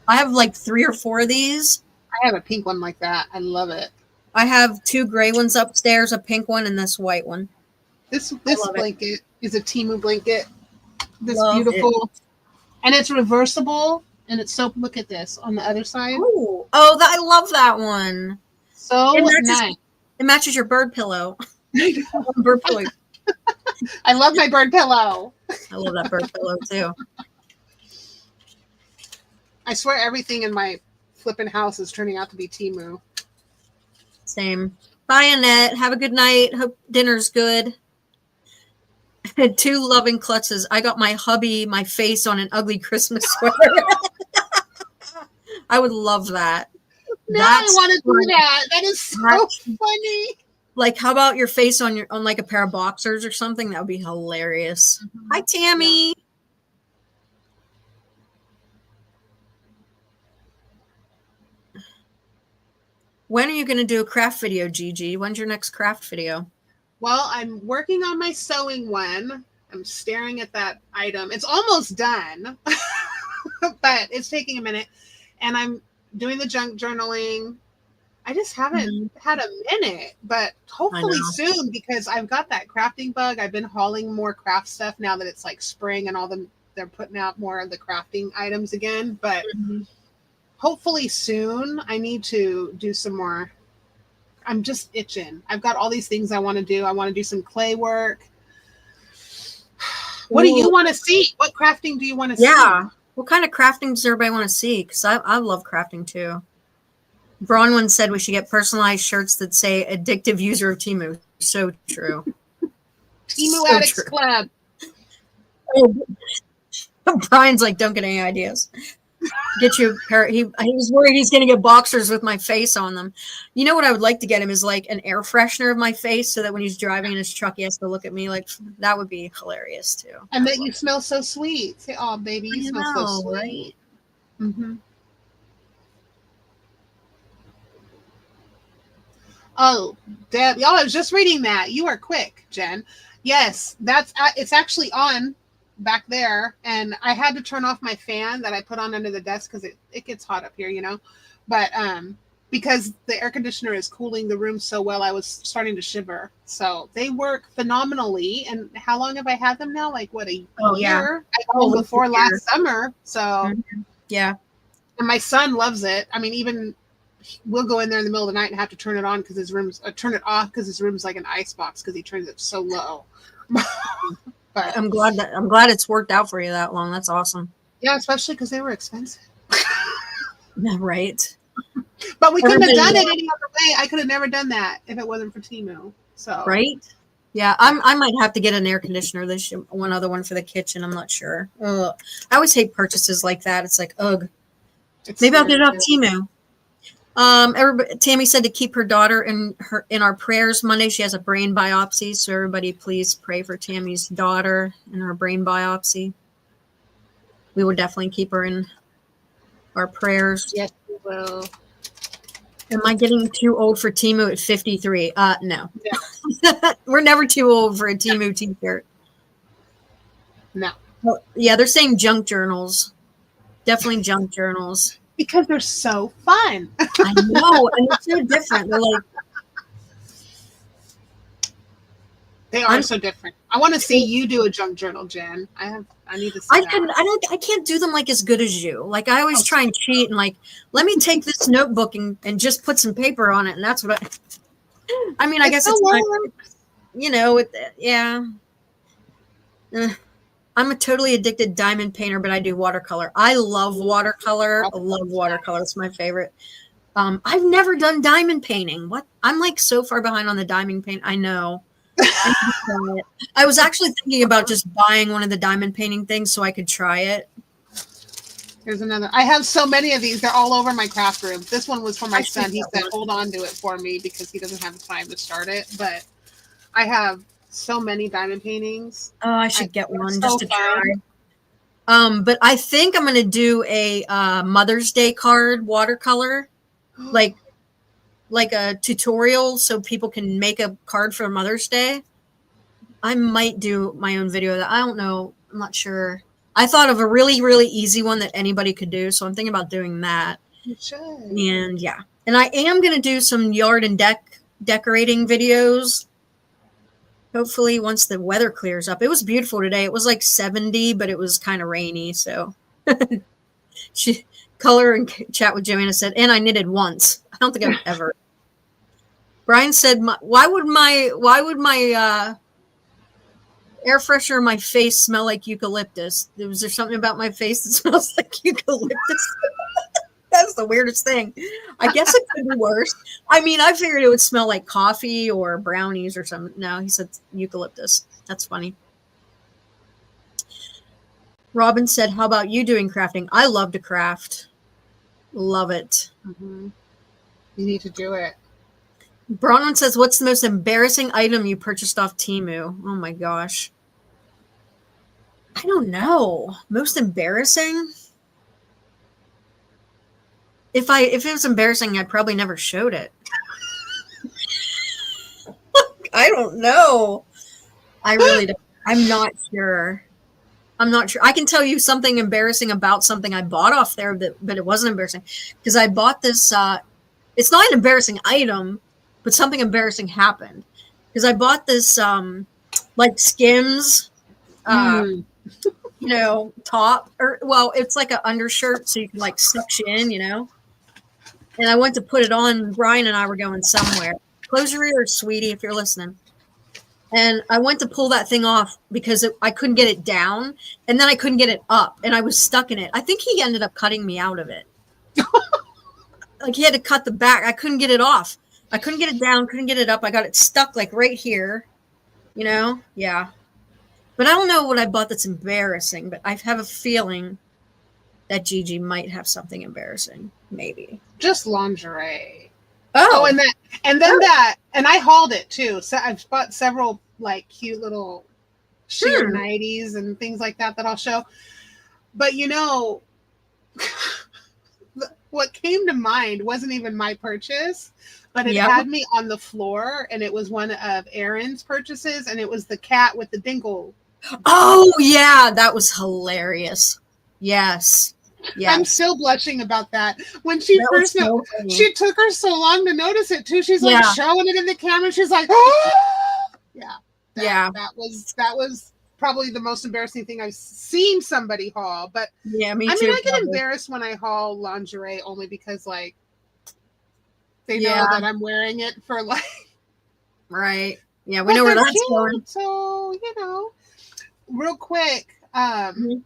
I have like 3 or 4 of these. I have a pink one like that. I love it. I have 2 gray ones upstairs, a pink one, and this white one. This I this love it. blanket is a Temu blanket. This Love it. beautiful, and it's reversible. And it's so. Look at this on the other side. Oh, I love that one. It So matches. nice. It matches your bird pillow. Bird pillow. I love my bird pillow. I love that bird pillow too. I swear everything in my flipping house is turning out to be Temu. Same. Bye, Annette. Have a good night. Hope dinner's good. 2 loving klutzes. I got my hubby my face on an ugly Christmas sweater. I would love that. Now I want to do that. That is so That's funny. like, how about your face on like a pair of boxers or something? That would be hilarious. Hi, Tammy. Yeah. When are you going to do a craft video, Gigi? When's your next craft video? Well, I'm working on my sewing one. I'm staring at that item. It's almost done, but it's taking a minute. And I'm doing the junk journaling. I just haven't had a minute, but hopefully soon because I've got that crafting bug. I've been hauling more craft stuff now that it's like spring and they're putting out more of the crafting items again. But hopefully soon I need to do some more. I'm just itching. I've got all these things I want to do. I want to do some clay work. What do you want to see? What crafting do you want to see? Yeah. What kind of crafting does everybody want to see? Because I love crafting too. Bronwyn said we should get personalized shirts that say addictive user of Temu. So true. Temu so Addicts true. Club. Oh, Brian's like, don't get any ideas. Get you a pair. He was worried he's going to get boxers with my face on them. You know what I would like to get him is like an air freshener of my face so that when he's driving in his truck, he has to look at me. Like, that would be hilarious too. And that you smell so sweet. Say, oh, baby, you smell so sweet. Right? Mm-hmm. Oh, Deb, y'all, I was just reading that. You are quick, Jen. Yes, it's actually on back there, and I had to turn off my fan that I put on under the desk because it gets hot up here, but because the air conditioner is cooling the room so well, I was starting to shiver. So they work phenomenally. And how long have I had them now? Like what, a year? Yeah. I got them before last summer. So Yeah. And my son loves it. I mean, even we'll go in there in the middle of the night and have to turn it on because his room's turn it off because his room's like an icebox because he turns it so low. But I'm glad it's worked out for you that long. That's awesome. yeah, especially because they were expensive. Yeah, right. But we couldn't have done it any other way. I could have never done that if it wasn't for Temu. So right. Yeah, I might have to get an air conditioner. This one other one for the kitchen. I'm not sure. Ugh. I always hate purchases like that. It's like, ugh. Maybe I'll get it off Temu. Everybody, Tammy said to keep her daughter in our prayers Monday. She has a brain biopsy, so everybody please pray for Tammy's daughter and her brain biopsy. We will definitely keep her in our prayers. yes, we will. Am I getting too old for Temu at 53? No. Yeah. We're never too old for a Temu t-shirt. No. Well, yeah, they're saying junk journals. Definitely junk journals. Because they're so fun. I know, and they're so different. They're like, they are so different. I want to see you do a junk journal, Jen. I need to see I can't do them like as good as you. Like I always try and cheat and like, let me take this notebook and just put some paper on it, and that's what I mean, I guess it's not, you know, yeah. I'm a totally addicted diamond painter, but I do watercolor. I love watercolor. I love watercolor. It's my favorite. I've never done diamond painting. What? I'm like so far behind on the diamond paint. I know. I was actually thinking about just buying one of the diamond painting things so I could try it. Here's another. I have so many of these. They're all over my craft room. This one was for my son. He said, hold on to it for me because he doesn't have time to start it. But I have so many diamond paintings. Oh, I should get one just to try. But I think I'm going to do a Mother's Day card watercolor, like a tutorial so people can make a card for Mother's Day. I might do my own video of that. I don't know. I'm not sure. I thought of a really, really easy one that anybody could do. So I'm thinking about doing that. You should. And yeah. And I am going to do some yard and decorating videos. Hopefully once the weather clears up. It was beautiful today. It was like 70, but it was kind of rainy. So she color and chat with Joanna said, and I knitted once. I don't think I've ever. Brian said, why would my air freshener in my face smell like eucalyptus? Was there something about my face that smells like eucalyptus? That's the weirdest thing. I guess it could be worse. I mean, I figured it would smell like coffee or brownies or something. No, he said eucalyptus. That's funny. Robin said, how about you doing crafting? I love to craft. Love it. Mm-hmm. You need to do it. Bronwyn says, what's the most embarrassing item you purchased off Temu? Oh my gosh. I don't know. Most embarrassing? If it was embarrassing, I probably never showed it. I don't know. I really don't. I'm not sure. I can tell you something embarrassing about something I bought off there, but it wasn't embarrassing because I bought this. It's not an embarrassing item, but something embarrassing happened because I bought this like Skims, top, or well, it's like an undershirt so you can like suction in, And I went to put it on. Brian and I were going somewhere. Close your ears, sweetie, if you're listening. And I went to pull that thing off because I couldn't get it down, and then I couldn't get it up, and I was stuck in it. I think he ended up cutting me out of it. Like he had to cut the back. I couldn't get it off. I couldn't get it down, couldn't get it up. I got it stuck like right here, Yeah. But I don't know what I bought that's embarrassing, but I have a feeling that Gigi might have something embarrassing. Maybe. Just lingerie. Oh, and I hauled it too. So I've bought several like cute little sheer nighties and things like that I'll show. But what came to mind wasn't even my purchase, but it had me on the floor, and it was one of Erin's purchases, and it was the cat with the dinkle. Oh yeah, that was hilarious. Yes. Yeah, I'm still blushing about that. When she first she took her so long to notice it too. She's like showing it in the camera. She's like, oh! That was probably the most embarrassing thing I've seen somebody haul. But Yeah, me I too. mean, I get Probably. embarrassed when I haul lingerie only because like they Yeah, know that I'm wearing it for like. right. Yeah, we But know where they're that's cute, going. so you know. Real quick, Mhm.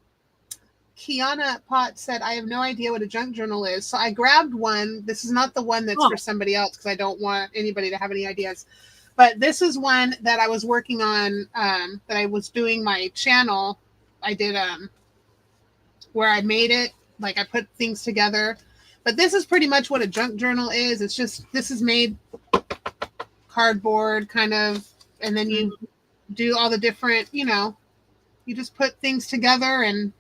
Kiana Potts said, I have no idea what a junk journal is. So I grabbed one. This is not the one that's for Oh, somebody else because I don't want anybody to have any ideas. But this is one that I was working on, that I was doing my channel. I did where I made it, like I put things together. But this is pretty much what a junk journal is. It's just, this is made cardboard kind of, and then you mhm. do all the different, you just put things together and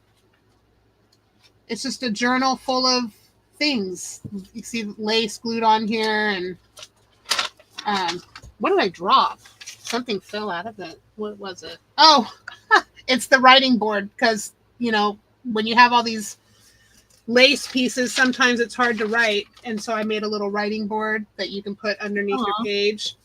it's just a journal full of things. You see lace glued on here, and what did I drop? Something fell out of it. What was it? Oh, it's the writing board because when you have all these lace pieces, sometimes it's hard to write, and so I made a little writing board that you can put underneath your Aw, page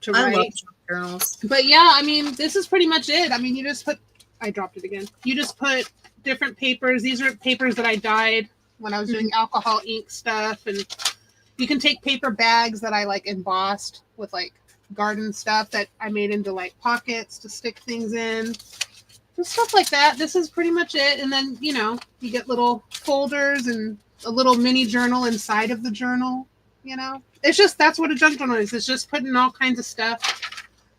to I love write. junk journals. But yeah, I mean, this is pretty much it. I mean, you just put. I dropped it again. You just put different papers. These are papers that I dyed when I was doing alcohol ink stuff, and you can take paper bags that I like embossed with like garden stuff that I made into like pockets to stick things in. Just stuff like that. This is pretty much it. And then, you get little folders and a little mini journal inside of the journal, It's just that's what a junk journal is. It's just putting all kinds of stuff,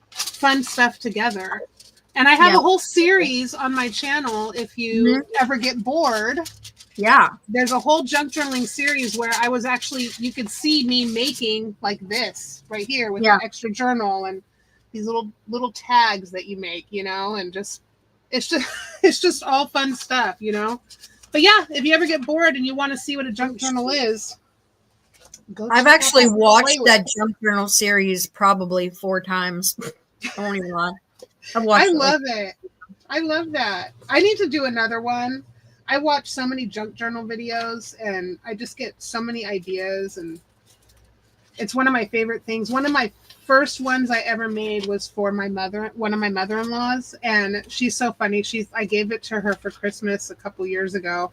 fun stuff together. And I have Yeah. a whole series on my channel if you ever get bored. Yeah. There's a whole junk journaling series where I was actually, you could see me making like this right here with Yeah. an extra journal and these little tags that you make, and just it's just it's just all fun stuff. But yeah, if you ever get bored and you want to see what a junk journal is, go I've check that actually out and play watched with that it. junk journal series probably 4 times. I won't even lie. I've I watched it like love it. I love that. I need to do another one. I watch so many junk journal videos and I just get so many ideas, and it's one of my favorite things. One of my first ones I ever made was for one of my mother-in-laws, and she's so funny. I gave it to her for Christmas a couple years ago,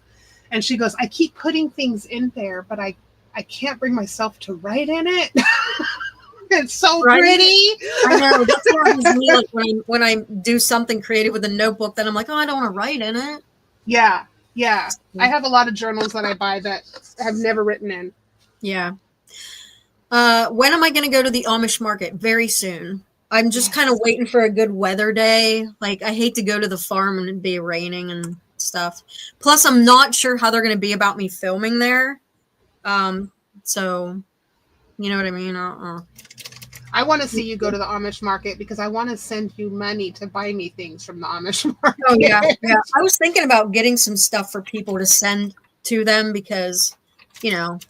and she goes, "I keep putting things in there, but I can't bring myself to write in it." It's so right. pretty. I know that's what happens to me. Like when I do something creative with a notebook, then I'm like, oh, I don't want to write in it. Yeah, yeah. I have a lot of journals that I buy that have never written in. Yeah. When am I going to go to the Amish market? Very soon. I'm just kind of Yes. waiting for a good weather day. Like I hate to go to the farm and it be raining and stuff. Plus, I'm not sure how they're going to be about me filming there. So you know what I mean? I want to see you go to the Amish market because I want to send you money to buy me things from the Amish Oh yeah, market. yeah. I was thinking about getting some stuff for people to send to them because, not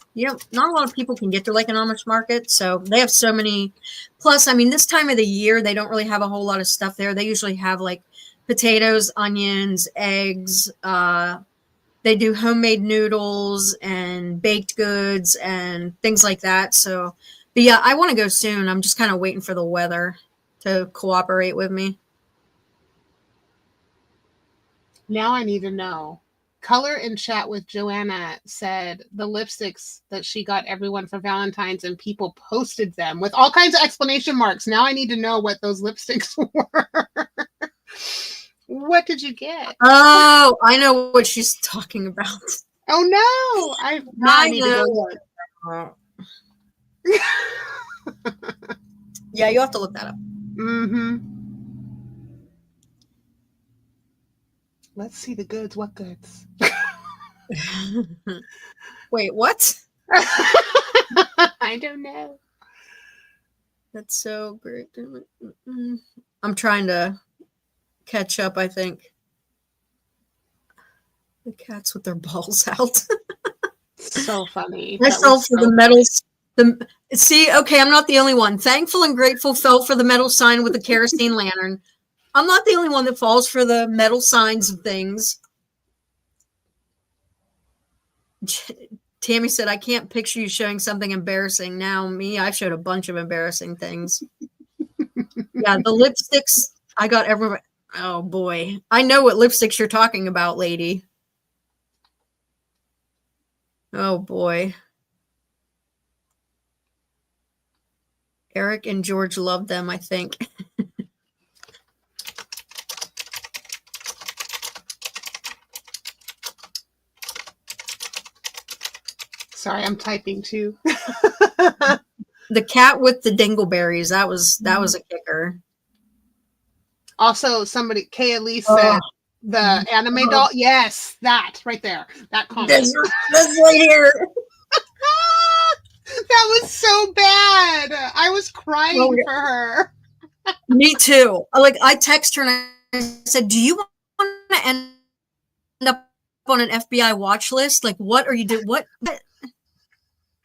a lot of people can get to like an Amish market, so they have so many. Plus, I mean, this time of the year they don't really have a whole lot of stuff there. They usually have like potatoes, onions, eggs. They do homemade noodles and baked goods and things like that. So, but yeah, I want to go soon. I'm just kind of waiting for the weather to cooperate with me. Now I need to know. Color in chat with Joanna said the lipsticks that she got everyone for Valentine's and people posted them with all kinds of exclamation marks. Now I need to know what those lipsticks were. What did you get? Oh, I know what she's talking about. Oh no! I I need to know. go look. Yeah, you have to look that up. Mm-hmm. Let's see the goods. What goods? Wait, what? I don't know. That's so great. I'm trying to catch up, I think. The cats with their balls out. So funny. I That fell was for so the funny. medals. See, okay, I'm not the only one. Thankful and grateful fell for the metal sign with the kerosene lantern. I'm not the only one that falls for the metal signs of things. Tammy said, I can't picture you showing something embarrassing. Now, me, I've showed a bunch of embarrassing things. Yeah, the lipsticks, I got everywhere. Oh boy. I know what lipsticks you're talking about, lady. Oh boy. Eric and George love them, I think. Sorry, I'm typing too. The cat with the dingleberries, that was a kicker. Also, somebody, Kay Elise said the anime doll. Yes, that right there. That comment. This right here. That was so bad. I was crying for her. Me too. Like, I text her and I said, "Do you want to end up on an FBI watch list? Like, what are you doing? What?"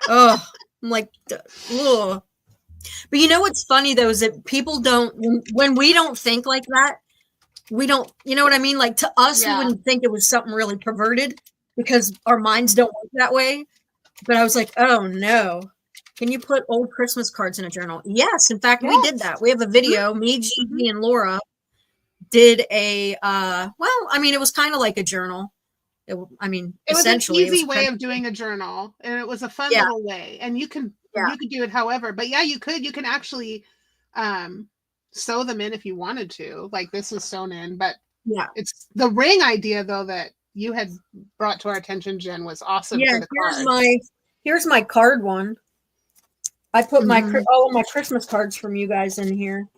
Oh, I'm like, ugh. But you know what's funny though is that people don't, when we don't think like that, we don't, you know what I mean? Like, to us, we wouldn't think it was something really perverted because our minds don't work that way. But I was like, oh no. Can you put old Christmas cards in a journal? Yes. In fact, we did that. We have a video. Me, Gigi, and Laura did a, well, I mean, it was kind of like a journal. It essentially, was an easy way of doing a journal, and it was a fun little way. And you can do it however, but you can actually sew them in if you wanted to. Like this is sewn in, but it's the ring idea though that you had brought to our attention, Jen, was awesome. Yeah, here's my card one. I put all of my Christmas cards from you guys in here.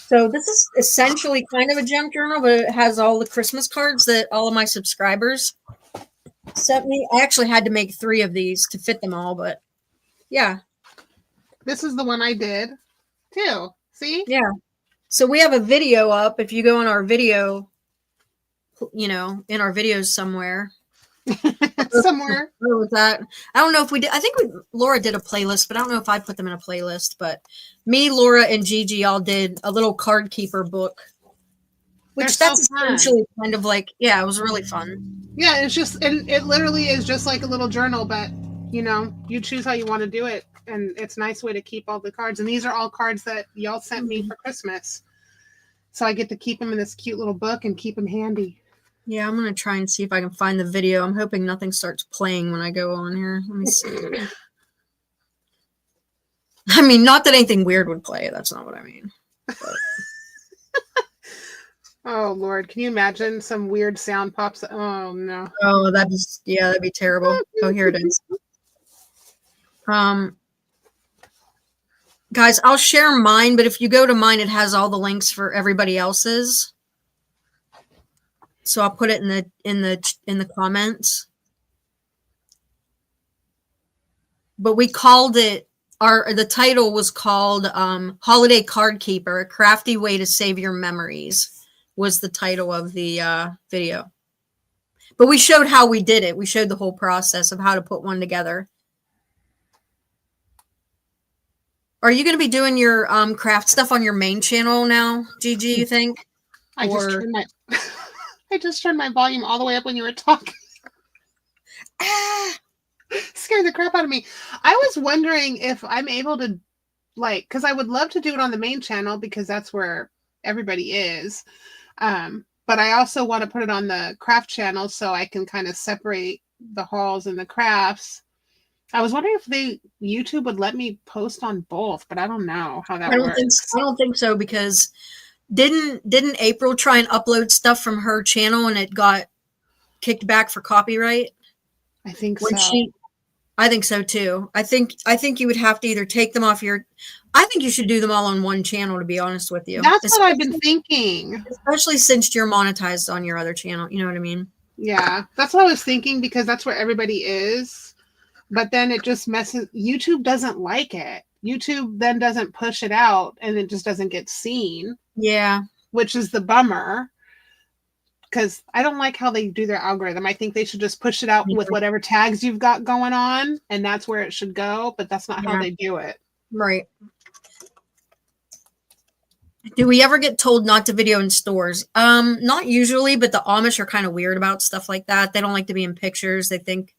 So this is essentially kind of a junk journal, but it has all the Christmas cards that all of my subscribers sent me. I actually had to make 3 of these to fit them all, but yeah. This is the one I did too. See? Yeah. So we have a video up. If you go on our video, in our videos somewhere. Somewhere. With that. I don't know if we did. I think Laura did a playlist, but I don't know if I put them in a playlist. But me, Laura, and Gigi all did a little card keeper book, which that's essentially kind of like, it was really fun. Yeah, it literally is just like a little journal, but you choose how you want to do it, and it's a nice way to keep all the cards. And these are all cards that y'all sent me for Christmas, so I get to keep them in this cute little book and keep them handy. Yeah, I'm going to try and see if I can find the video. I'm hoping nothing starts playing when I go on here. Let me see. I mean, not that anything weird would play. That's not what I mean. Oh, Lord. Can you imagine some weird sound pops? Oh, no. Oh, that'd be terrible. Oh, here it is. Guys, I'll share mine, but if you go to mine, it has all the links for everybody else's. So I'll put it in the comments. But we called it, the title was called Holiday Card Keeper, a crafty way to save your memories, was the title of the video. But we showed how we did it. We showed the whole process of how to put one together. Are you going to be doing your craft stuff on your main channel now, Gigi, you think? I just turned my volume all the way up when you were talking. Scared the crap out of me. I was wondering if I'm able to, because I would love to do it on the main channel because that's where everybody is. But I also want to put it on the craft channel so I can kind of separate the hauls and the crafts. I was wondering if YouTube would let me post on both, but I don't know how that works. I don't think so because didn't April try and upload stuff from her channel and it got kicked back for copyright? I think so. I think so too. I think you would have to either take them off I think you should do them all on one channel, to be honest with you. That's what I've been thinking. Especially since you're monetized on your other channel. You know what I mean? Yeah, that's what I was thinking because that's where everybody is. But then it just messes. YouTube doesn't like it. YouTube then doesn't push it out and it just doesn't get seen. Yeah. Which is the bummer. Because I don't like how they do their algorithm. I think they should just push it out with whatever tags you've got going on, and that's where it should go. But that's not how they do it. Right. Do we ever get told not to video in stores? Not usually, but the Amish are kind of weird about stuff like that. They don't like to be in pictures. They think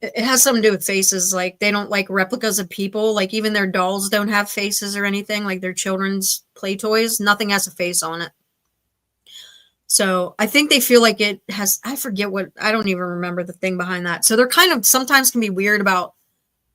It has something to do with faces. Like they don't like replicas of people. Like even their dolls don't have faces or anything. Like their children's play toys, nothing has a face on it. So I think they feel like it has. I forget what. I don't even remember the thing behind that. So they're kind of sometimes can be weird about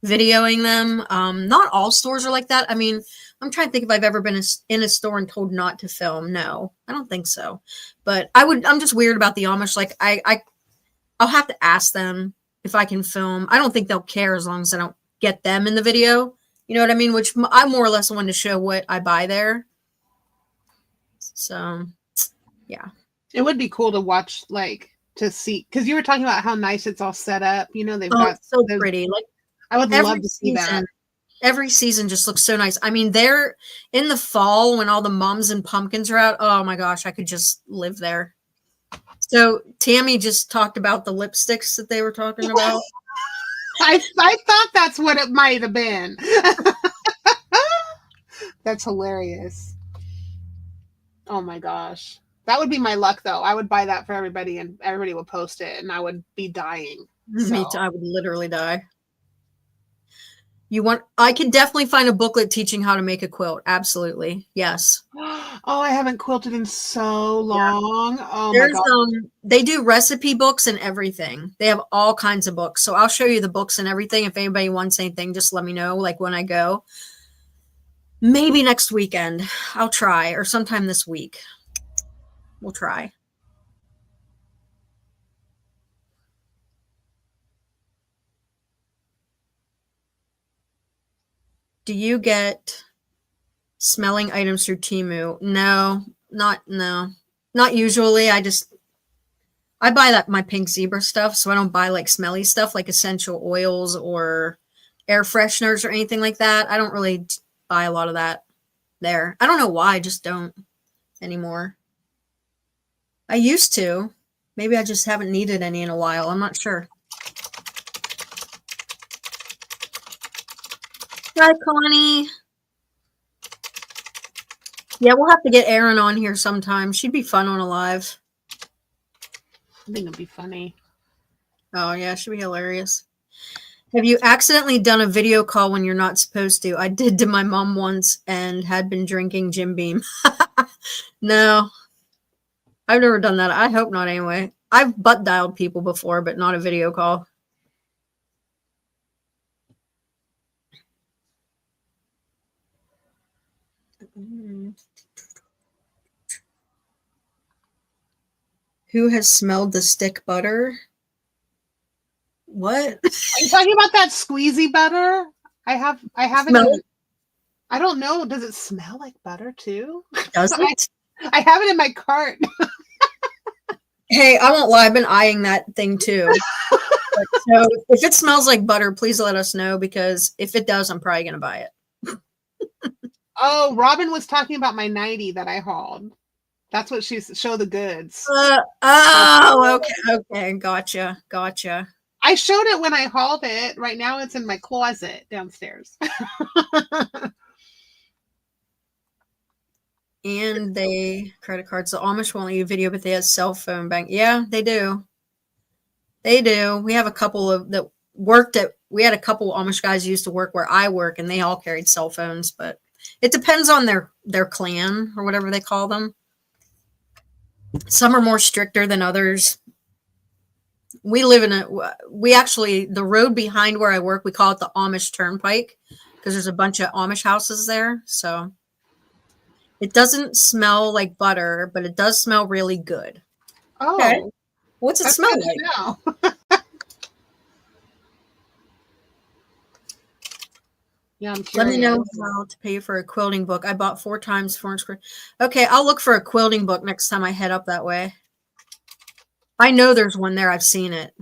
videoing them. Not all stores are like that. I mean, I'm trying to think if I've ever been in a store and told not to film. No, I don't think so. But I would. I'm just weird about the Amish. Like I'll have to ask them if I can film. I don't think they'll care as long as I don't get them in the video. You know what I mean? Which I more or less want to show what I buy there. So, yeah. It would be cool to watch, like, to see, because you were talking about how nice it's all set up. You know, they've got so pretty. Like I would love to see that. Every season just looks so nice. I mean, they're in the fall when all the mums and pumpkins are out. Oh my gosh, I could just live there. So Tammy just talked about the lipsticks that they were talking about. I thought that's what it might have been. That's hilarious. Oh my gosh. That would be my luck, though. I would buy that for everybody, and everybody would post it, and I would be dying. Me too. I would literally die. I could definitely find a booklet teaching how to make a quilt. Absolutely. Yes. Oh, I haven't quilted in so long. Yeah. Oh my God. They do recipe books and everything. They have all kinds of books. So I'll show you the books and everything. If anybody wants anything, just let me know. Like when I go. Maybe next weekend. I'll try, or sometime this week. We'll try. Do you get smelling items through Temu? No, not usually. I buy my pink zebra stuff, so I don't buy like smelly stuff like essential oils or air fresheners or anything like that. I don't really buy a lot of that there. I don't know why, I just don't anymore. I used to. Maybe I just haven't needed any in a while. I'm not sure. Hi, Connie. Yeah, we'll have to get Erin on here sometime. She'd be fun on a live. I think it'd be funny. Oh, yeah, she'd be hilarious. Have you accidentally done a video call when you're not supposed to? I did to my mom once and had been drinking Jim Beam. No, I've never done that. I hope not anyway. I've butt dialed people before, but not a video call. Who has smelled the stick butter? What? Are you talking about that squeezy butter? I have it. I don't know. Does it smell like butter too? Does it? I have it in my cart. Hey, I won't lie. I've been eyeing that thing too. So if it smells like butter, please let us know, because if it does, I'm probably going to buy it. Oh, Robin was talking about my 90 that I hauled. That's what show the goods. Okay. Gotcha. I showed it when I hauled it. Right now it's in my closet downstairs. And credit cards. The Amish won't let you video, but they have cell phone bank. Yeah, they do. We have a couple that worked we had a couple Amish guys who used to work where I work, and they all carried cell phones, but it depends on their clan or whatever they call them. Some are more stricter than others. We live in the road behind where I work, we call it the Amish Turnpike, because there's a bunch of Amish houses there. So it doesn't smell like butter, but it does smell really good. Oh, okay. What's it smell like? Yeah, I'm curious. Let me know how to pay for a quilting book. I bought 4 times 4 square. Okay, I'll look for a quilting book next time I head up that way. I know there's one there. I've seen it.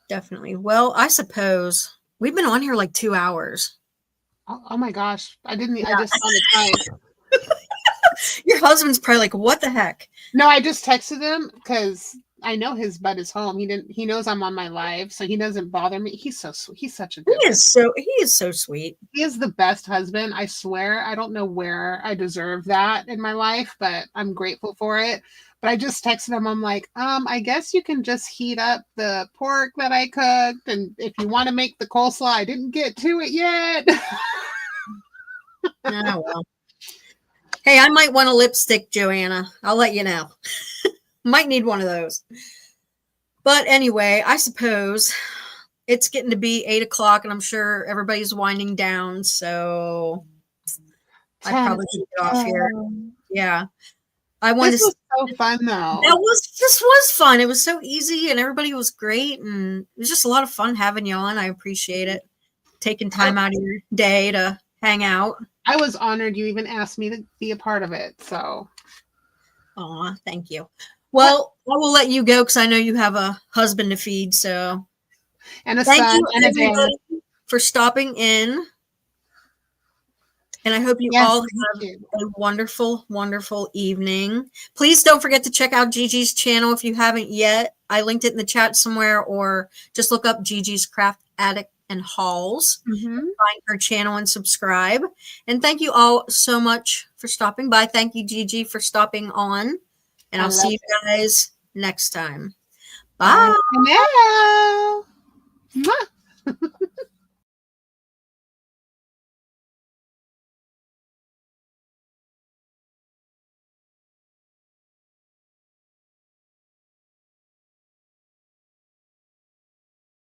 Definitely. Well, I suppose we've been on here like 2 hours. Oh my gosh. I just saw the time. Your husband's probably like, what the heck? No, I just texted him because I know his butt is home. He knows I'm on my live, so he doesn't bother me. He's so sweet. He's such a good He is so sweet. He is the best husband. I swear. I don't know where I deserve that in my life, but I'm grateful for it. But I just texted him. I'm like, I guess you can just heat up the pork that I cooked, and if you want to make the coleslaw, I didn't get to it yet. Oh, well. Hey, I might want a lipstick, Joanna. I'll let you know. Might need one of those. But anyway, I suppose it's getting to be 8 o'clock, and I'm sure everybody's winding down. So I probably should get off here. Yeah, I wanted This to. was so fun, though. This was fun. It was so easy, and everybody was great, and it was just a lot of fun having you on. I appreciate it, taking time out of your day to hang out. I was honored you even asked me to be a part of it. So, Aw, thank you. Well, I will let you go because I know you have a husband to feed. So, and a thank son you and a dad. everybody for stopping in. And I hope you all have a wonderful, wonderful evening. Please don't forget to check out Gigi's channel if you haven't yet. I linked it in the chat somewhere, or just look up Gigi's Craft Attic and Hauls. Find her channel and subscribe. And thank you all so much for stopping by. Thank you, Gigi, for stopping on. And I'll see you guys next time. Bye. Bye.